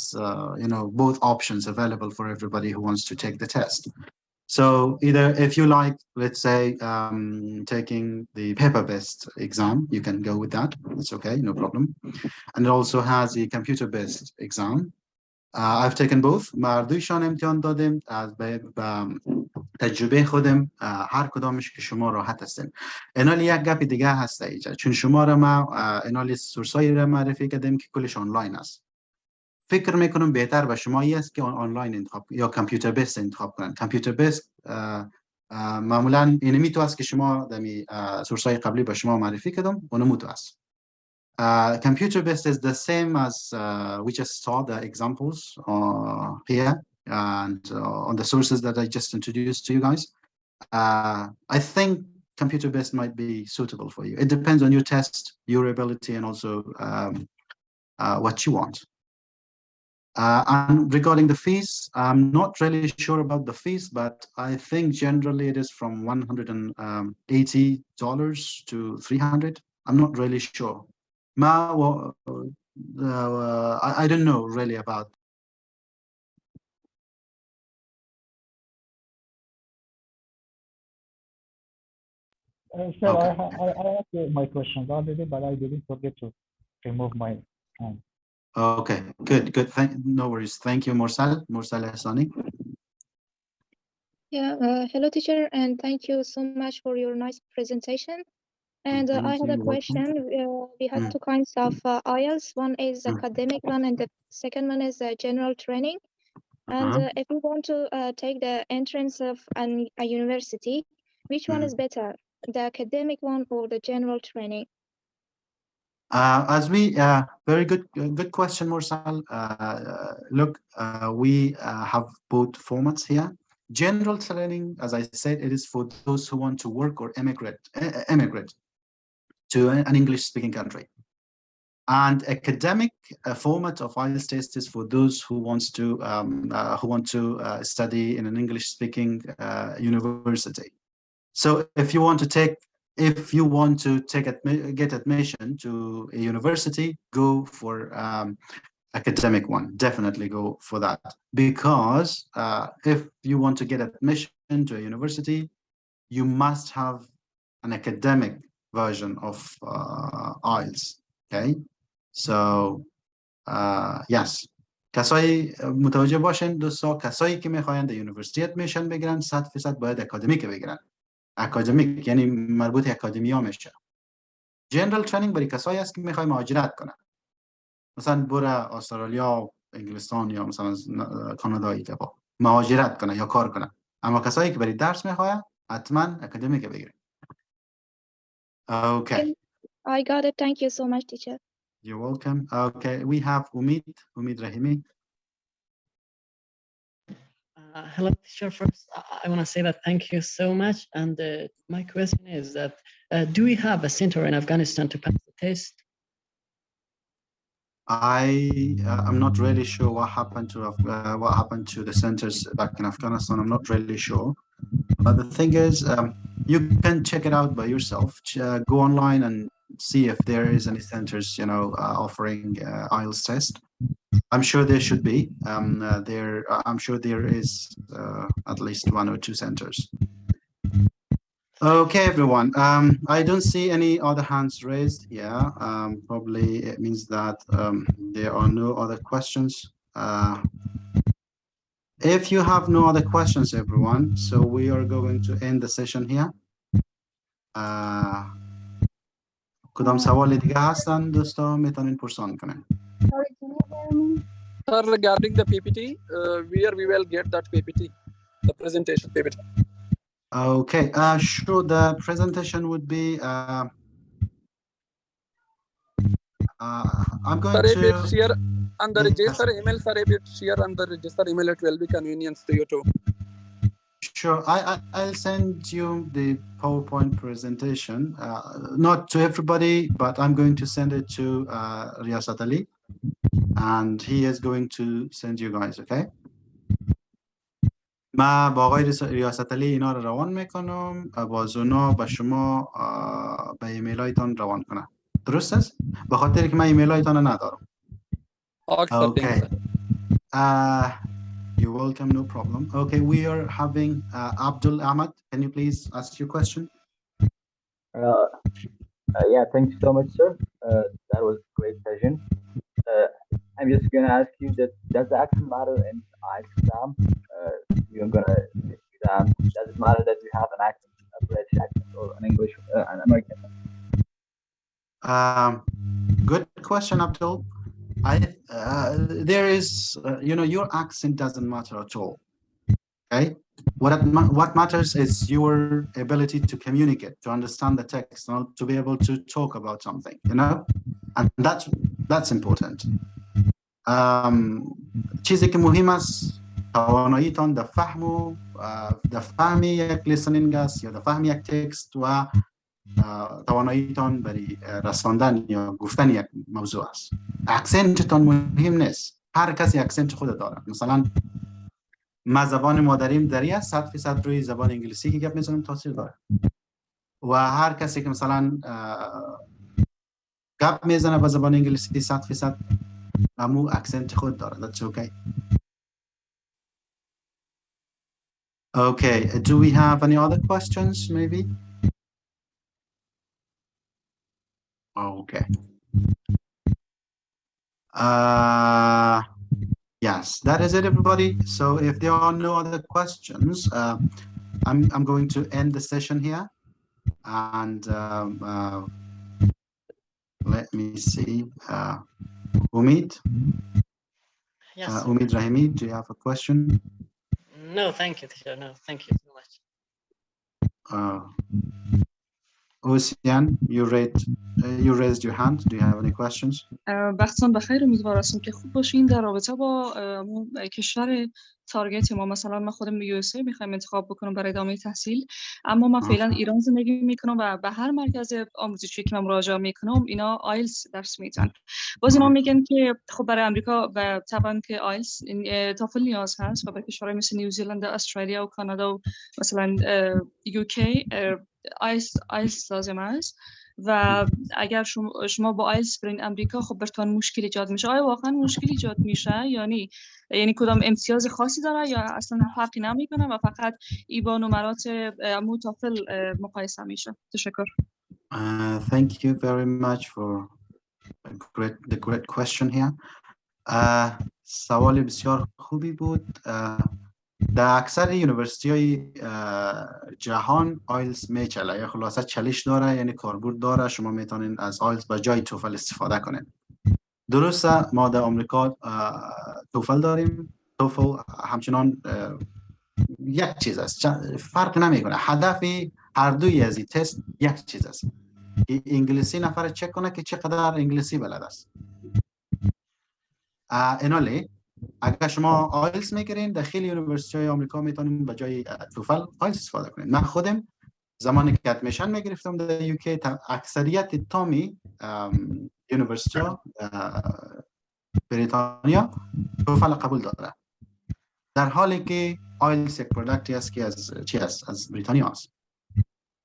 both options available for everybody who wants to take the test. So either if you like, let's say, taking the paper-based exam, you can go with that. It's okay, no problem. And it also has a computer-based exam. I've taken both. مردویشان امتحان دادیم از تجربه خودم، هر کدامش که شما راحت هستین. انالی یک گپ دیگه هست اینجا، چون شما را ما انالی سورسایی را معرفی کردیم که کلش آنلاین است. فکر میکنم بهتر به شما است که آنلاین انتخاب یا کامپیوتر بیس انتخاب کنن. کامپیوتر بیس معمولا اینمی تو است که شما دمی سورسای قبلی به شما معرفی کردم، اونمو تو است. Computer based is the same as we just saw the examples here and on the sources that I just introduced to you guys. I think computer-based might be suitable for you. It depends on your test, your ability, and also what you want. And regarding the fees, I'm not really sure about the fees, but I think generally it is from $180 to $300. I'm not really sure. I don't know really about. Sir, Okay. I asked my questions already, but I didn't forget to remove my hand. Okay, good. No worries. Thank you, Mursal Hassani. Yeah, hello teacher, and thank you so much for your nice presentation. And I had a question. We had two kinds of IELTS. One is academic one, and the second one is general training. And if we want to take the entrance of a university, which one is better, the academic one or the general training? Very good question, Mursal. Look, we have both formats here. General training, as I said, it is for those who want to work or emigrate to an English-speaking country. And academic format of IELTS test is for those who want to study in an English-speaking university. So if you want to get admission to a university, go for academic one. Definitely go for that, because if you want to get admission to a university, you must have an academic version of IELTS. Okay, so yes. کسایی متوجه باشین دوستا، کسایی که میخواین یونیورسیتی ادمیشن بگیرن 100% باید اکادمیک بگیرن. اکادمیک یعنی مربوط اکادمیا میشه. جنرال ترینینگ برای کسایی است که میخوای مهاجرت کنن، مثلا بره استرالیا، انگلستان یا مثلا کانادایی که با مهاجرت کنه یا کار کنه. اما کسایی که برای درس میخواد حتما اکادمیک بگیرن. Okay. I got it. Thank you so much, teacher. You're welcome. Okay, we have Umid Rahimi. Hello, teacher. First, I want to say that thank you so much. And my question is that, do we have a center in Afghanistan to pass the test? I'm not really sure what happened to the centers back in Afghanistan. I'm not really sure. But the thing is, you can check it out by yourself. Go online and see if there is any centers, offering IELTS test. I'm sure there should be. I'm sure there is at least 1 or 2 centers. Okay, everyone. I don't see any other hands raised. Yeah, probably it means that there are no other questions. If you have no other questions, everyone, so we are going to end the session here. کدام سوال دیگه هستن دوستان میتونین پرسان کنن. Sir, regarding the PPT, where we will get that PPT, the presentation PPT? Okay, sure. The presentation would be. I'm going to share on the register email. Sir, share on the register email. It will be convenience to you too. Sure, I'll send you the PowerPoint presentation, not to everybody, but I'm going to send it to Riyasat Ali, and he is going to send you guys, okay? ما با آقای ریاست علی اینا رو روان میکنم، باز اونا به شما به ایمیل هایتان روان کنم. درست است؟ به خاطر که من ایمیل هایتان رو ندارم. Okay. You're welcome, no problem. Okay, we are having Abdul Ahmad. Can you please ask your question? Yeah, thanks so much, sir. That was a great session. I'm just going to ask you that does the accent matter in IELTS exam? You're going to exam. Does it matter that you have an accent, a British accent, or an English, an American accent? Good question, Abdul. There is, your accent doesn't matter at all. Okay, what matters is your ability to communicate, to understand the text, to be able to talk about something, and that's important. چیزی که مهم است تواناییتان در فهم یک لیسنینگ است یا در فهم یک تکست و تواناییتان برای رساندن یا گفتن یک موضوع است. اکسنتتان مهم نیست. هر کسی اکسنت خود داره. مثلا ما زبان مادریم دری 100% روی زبان انگلیسی که گپ میزنم تاثیر داره و هر کسی که مثلا گپ میزنه به زبان انگلیسی 100% همو اکسنت خود داره. That's okay. Okay, do we have any other questions maybe? Okay. Yes, that is it, everybody. So if there are no other questions, I'm going to end the session here. And let me see. Umid? Yes. Umid Rahimi, do you have a question? No, thank you, teacher. No, thank you so much. Ocean, you raised your hand. Do you have any questions? وقتتون بخیر. امیدوار هستم که خوب باشین. در رابطه با کشور تارگت ما، مثلا من خودم USA میخوایم انتخاب بکنم برای ادامه تحصیل، اما من فعلا ایران زندگی میکنم و به هر مرکز آموزشی که من مراجعه میکنم اینا آیلتس درس میدن. باز اینا میگن که خب برای امریکا و طبعا که آیلتس تافل نیاز هست و برای کشورهای مثل نیوزیلند، استرالیا و کانادا و مثلا UK آیلتس لازم است. و اگر شما با آیلتس برین امریکا خب براتون مشکل ایجاد میشه. آیا واقعا مشکل ایجاد میشه؟ یعنی کدام امتیاز خاصی داره یا اصلا فرقی نمیکنه و فقط ای با نمرات تافل مقایسه میشه؟ تشکر. Thank you very much for the great question here. سوال بسیار خوبی بود. در اکثر یونیورسیتی های جهان آیلتس میچله یا خلاصه چالش داره، یعنی کاربرد داره. شما میتونین از آیلتس به جای توفل استفاده کنین. درسته ما در آمریکا توفل داریم. توفل همچنان یک چیز است، فرق نمیکنه. هدف هر دوی از این تست یک چیز است، انگلیسی نفر چک کنه که چقدر انگلیسی بلد است. اینالی اگر شما آیلتس میگیرین در خیلی یونیورسیتی های آمریکا میتونین به جای توفل آیلتس استفاده کنین. من خودم زمانی که ادمیشن میگرفتم در یوکی اکثریت تامی یونیورسیتی ها بریتانیا توفل قبول داره، در حالی که آیلتس یک پروداکتی است که از بریتانیا است.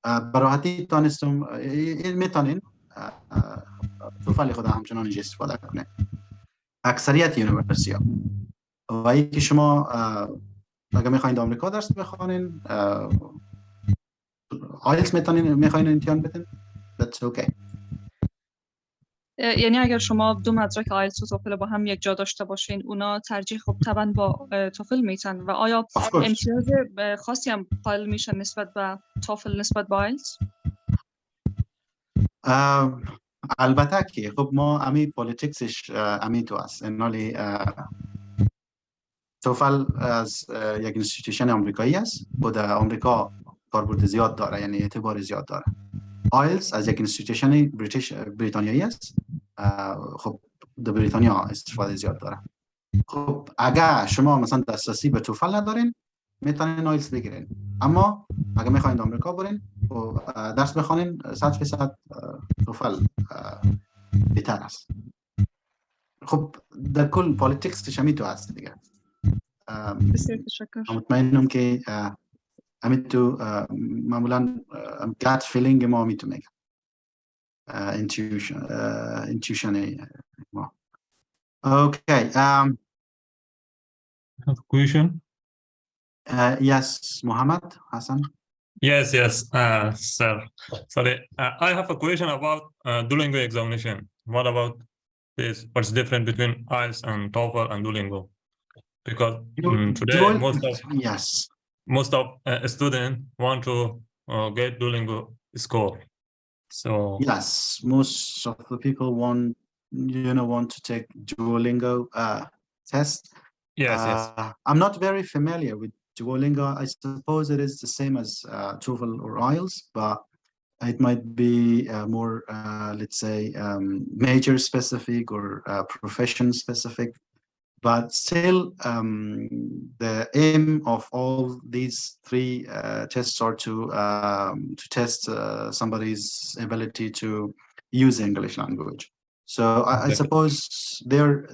براحتی تانستم میتونین توفل خود همچنان اینجا استفاده کنین اکثریت یونیورسیتی ها. و اینکه شما اگر میخواین آمریکا درس بخونین آیلتس میخواین امتحان بدین، that's okay. یعنی اگر شما دو مدرک آیلتس و توفل با هم یک جا داشته باشین اونا ترجیح خب طبعا با توفل میتن. و آیا امتیاز خاصی هم قائل میشن نسبت به توفل نسبت به آیلتس؟ البته که خب ما امی پولیتیکسش امی تو است. اینالی توفل از یک اینستیتوشن آمریکایی است و در آمریکا کاربرد زیاد داره، یعنی اعتبار زیاد داره. آیلتس از یک اینستیتوشن بریتانیایی است، خب در بریتانیا استفاده زیاد داره. خب اگر شما مثلا دسترسی به توفل ندارین میتونین آیلتس بگیرین، اما اگر میخواین آمریکا برین و درس بخونین 100% توفل بهتر است. خب در کل پالیتیکس همی تو هست دیگه. بسیار تشکر. مطمئنم که همی تو معمولا gut feeling ما همی تو میگه intuition ما. Okay. Have a question? Yes, Muhammad Hassan. Yes, sir. Sorry, I have a question about Duolingo examination. What about this? What's different between IELTS and TOEFL and Duolingo? Because today most of students want to get Duolingo score. So yes, most of the people want to take Duolingo test. Yes. I'm not very familiar with Duolingo. I suppose it is the same as TOEFL or IELTS, but it might be more, let's say, major specific or profession specific. But still, the aim of all these three tests are to test somebody's ability to use English language. So I suppose they're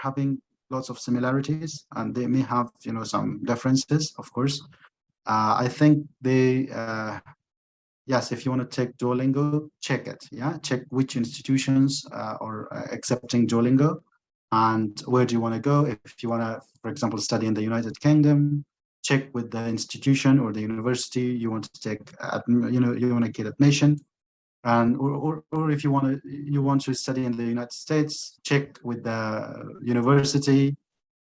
having lots of similarities, and they may have some differences, of course. I think they yes, if you want to take Duolingo, check it. Yeah, check which institutions are accepting Duolingo, and where do you want to go. If you want to, for example, study in the United Kingdom, check with the institution or the university you want to take. You want to get admission, and or if you want to study in the United States, check with the university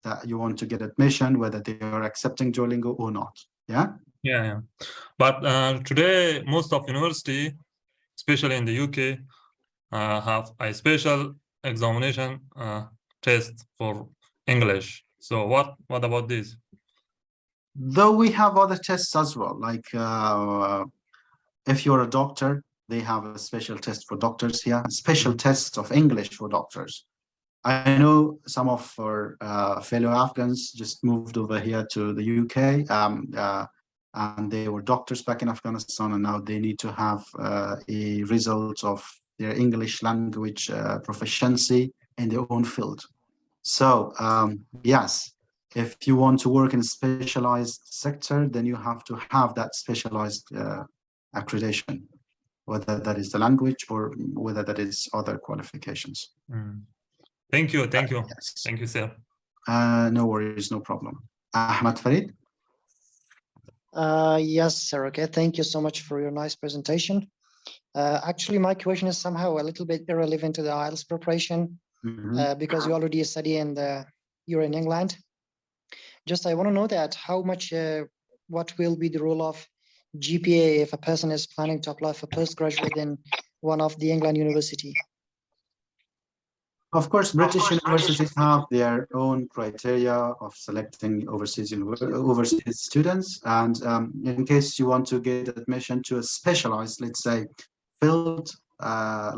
that you want to get admission, whether they are accepting Duolingo or not. Yeah. Yeah. But today, most of university, especially in the UK, have a special examination test for English. So what about this? Though we have other tests as well, like if you're a doctor, they have a special test for doctors here, special tests of English for doctors. I know some of our fellow Afghans just moved over here to the UK, and they were doctors back in Afghanistan, and now they need to have a result of their English language proficiency in their own field. So yes, if you want to work in a specialized sector, then you have to have that specialized accreditation, whether that is the language or whether that is other qualifications. Thank you. Yes. Thank you, sir. No worries, no problem. Ahmad Farid? Yes, sir. Okay, thank you so much for your nice presentation. Actually, my question is somehow a little bit irrelevant to the IELTS preparation because you already study and you're in England. Just I want to know that how much, what will be the role of GPA if a person is planning to apply for postgraduate in one of the England university? Of course, British universities have their own criteria of selecting overseas students. And in case you want to get admission to a specialized, let's say, field,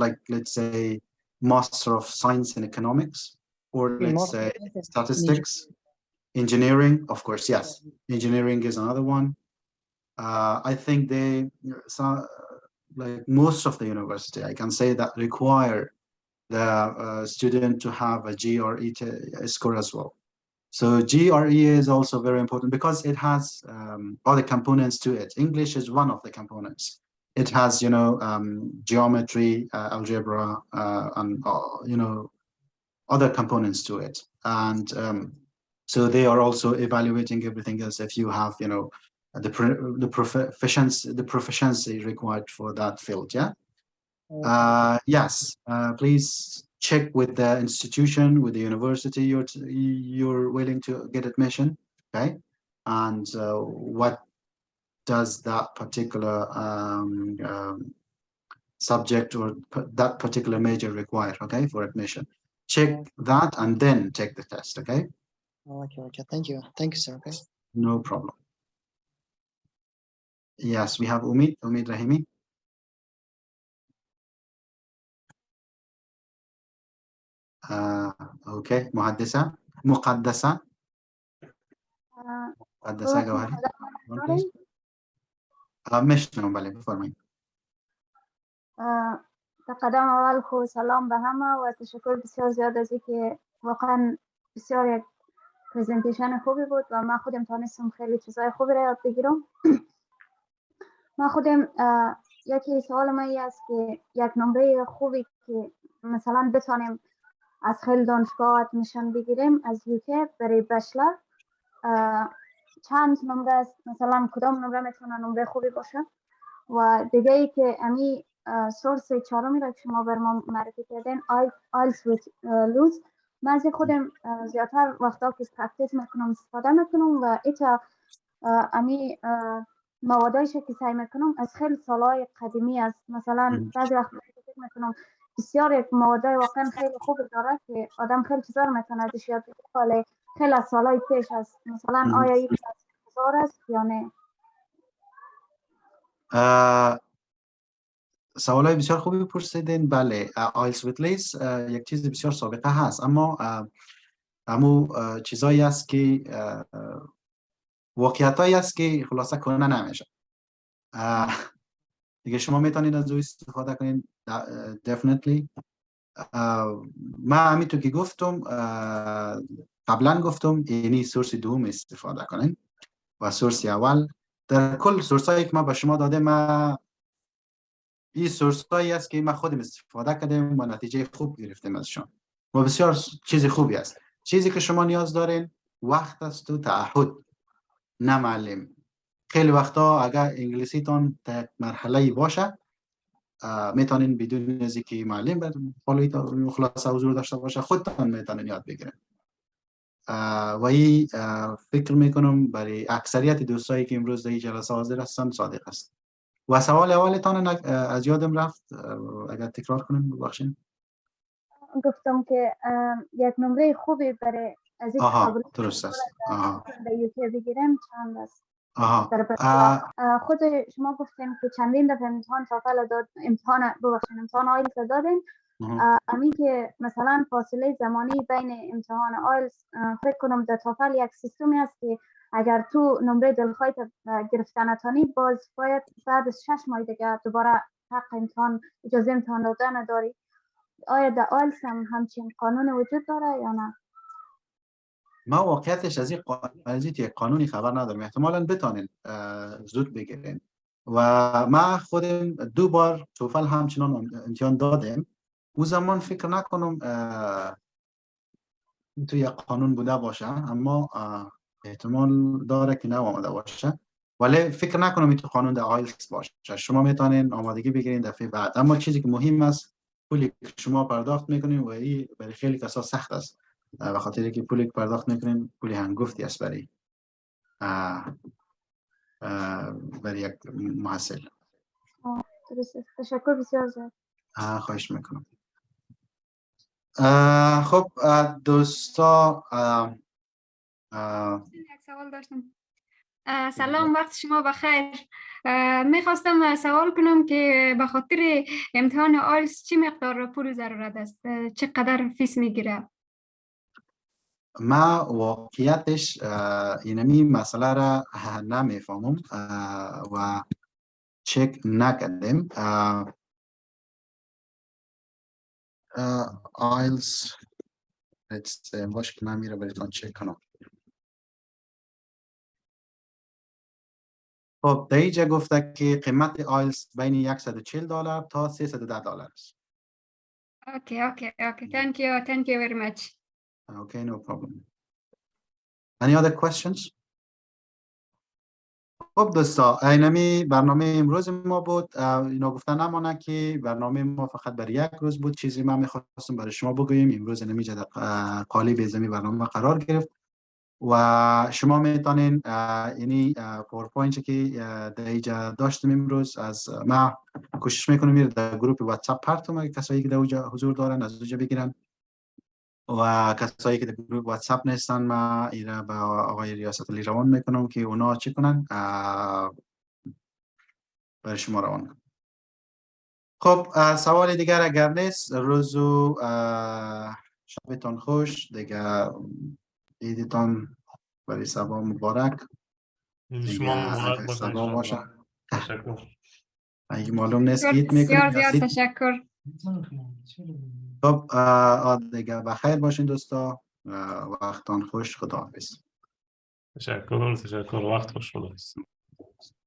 like let's say, Master of Science in Economics, or let's say statistics, engineering, of course, yes. Engineering is another one. I think like most of the university, I can say that require the student to have a GRE score as well. So GRE is also very important because it has other components to it. English is one of the components. It has, geometry, algebra, and other components to it. And so they are also evaluating everything else. If you have, the proficiency required for that field. Yeah. Yes, please check with the institution, with the university you're willing to get admission, okay? And what does that particular subject or that particular major require, okay, for admission? Check that and then take the test, okay? Okay, thank you, sir. Okay. No problem. Yes, we have Umid Rahimi. اوكي مهندسة مقدسة مقدسة جوهري میشنم بله بفرمایید. در قدم اول خو سلام به همه و تشکر بسیار زیاد از اینکه واقعا بسیار یک پرزنتیشن خوبی بود و من خودم تانستم خیلی چیزای خوبی را یاد بگیرم. من خودم یکی سوال من است که یک نمره خوبی که مثلا بتانیم از خیلی دانشگاه ادمیشن بگیریم از یوکی برای بچلر چند نمره است، مثلا کدام نمره میتونه نمره خوبی باشه؟ و دیگه ای که امی سورس چهارمی را که شما بر ما معرفی کردین آیلتس ویت لوز، من از خودم زیادتر وقتا که پرکتیس میکنم استفاده میکنم و ایتا امی موادایش که سعی میکنم از خیلی سالهای قدیمی است. مثلا بعضی وقتا فکر میکنم بسیار یک موادای واقعا خیلی خوب داره که آدم خیلی چیزا رو میتونه ازش یاد بگیره، ولی خیلی از سالهای پیش است. مثلا آیا این هزار است یا نه؟ سوالای بسیار خوبی پرسیدین. بله، آیلتس ویت لیس یک چیز بسیار سابقه هست، اما همو چیزایی است که واقعیتایی است که خلاصه کنه نمیشه. دیگه شما میتونید از او استفاده کنین definitely. من همینطور که گفتم قبلا گفتم اینی سورس دوم استفاده کنین و سورس اول در کل سورس هایی که من به شما داده، من این سورس هایی است که من خودم استفاده کردم و نتیجه خوب گرفتم ازشان و بسیار چیز خوبی است. چیزی که شما نیاز دارین وقت است و تعهد، نه معلم. خیلی وقتا اگر انگلیسی تان تا مرحله باشه میتونین بدون از اینکه معلم حالا خلاصه حضور داشته باشه خودتان میتونین یاد بگیرین. و این فکر میکنم برای اکثریت دوستایی که امروز در این جلسه حاضر هستن صادق است. و سوال اولتان از یادم رفت، اگر تکرار کنیم ببخشید. گفتم که یک نمره خوبی برای از این قابلیت درست است. در یوکی بگیرم چند است؟ خود شما گفتیم که چندین دفعه امتحان توفل داد، امتحان آیلتس دادین. همین که مثلا فاصله زمانی بین امتحان آیلتس فکر کنم در توفل یک سیستمی است که اگر تو نمره دلخواهی گرفتن نتانی باز باید بعد از 6 ماه دیگه دوباره حق امتحان اجازه امتحان دادن نداری. آیا در آیلتس هم همچین قانون وجود داره یا نه؟ ما واقعیتش از این یک قانونی خبر ندارم. احتمالاً بتانین زود بگیرین. و ما خودم 2 بار توفل همچنان امتحان دادم. او زمان فکر نکنم تو یک قانون بوده باشه، اما احتمال داره که نه آمده باشه. ولی فکر نکنم این تو قانون در آیلتس باشه. شما میتونین آمادگی بگیرین دفعه بعد. اما چیزی که مهم است پولی که شما پرداخت میکنین و این برای خیلی کسا سخت است. به خاطر که پولی که پرداخت میکنین پولی هنگفتی است برای یک محصل. درسته. تشکر بسیار زیاد. خواهش میکنم. خب دوستا یک سوال داشتم. سلام، وقت شما بخیر. میخواستم سوال کنم که به خاطر امتحان آیلتس چی مقدار پول ضرورت است؟ چقدر فیس میگیره؟ ما واقعیتش اینمی مسئله را نمیفهمم و چک نکردم. آیلتس باشه که من میره برایتان چک کنم. خب در اینجا گفته که قیمت آیلتس بین $140 تا $310 است. Okay. Thank you very much. Okay, no problem. Any other questions? خب دوستا، اینمی برنامه امروز ما بود. اینا گفتن نمانه که برنامه ما فقط برای یک روز بود. چیزی من میخواستم برای شما بگویم. امروز اینمی در قالب زمین برنامه قرار گرفت و شما میتونین اینی پاورپوینت که در اینجا داشتیم امروز از ما کوشش میکنم میره در گروه واتساپ پرتم کسایی که در اونجا حضور دارن از اونجا بگیرن و کسایی که در گروه واتساپ نیستن ما اینا با آقای ریاست علی روان میکنم که اونا چی کنن برای شما روان کنن. خب سوال دیگر اگر نیست، روز و شبتان خوش دیگه. عیدتان برای سبا مبارک. شما مبارک باشه سبا باشه. تشکر. اگه معلوم نیست گیت بسیار میکنید. زیاد تشکر. خب دیگه بخیر باشین دوستا. وقتان خوش. خداحافظ. تشکر. وقت خوش.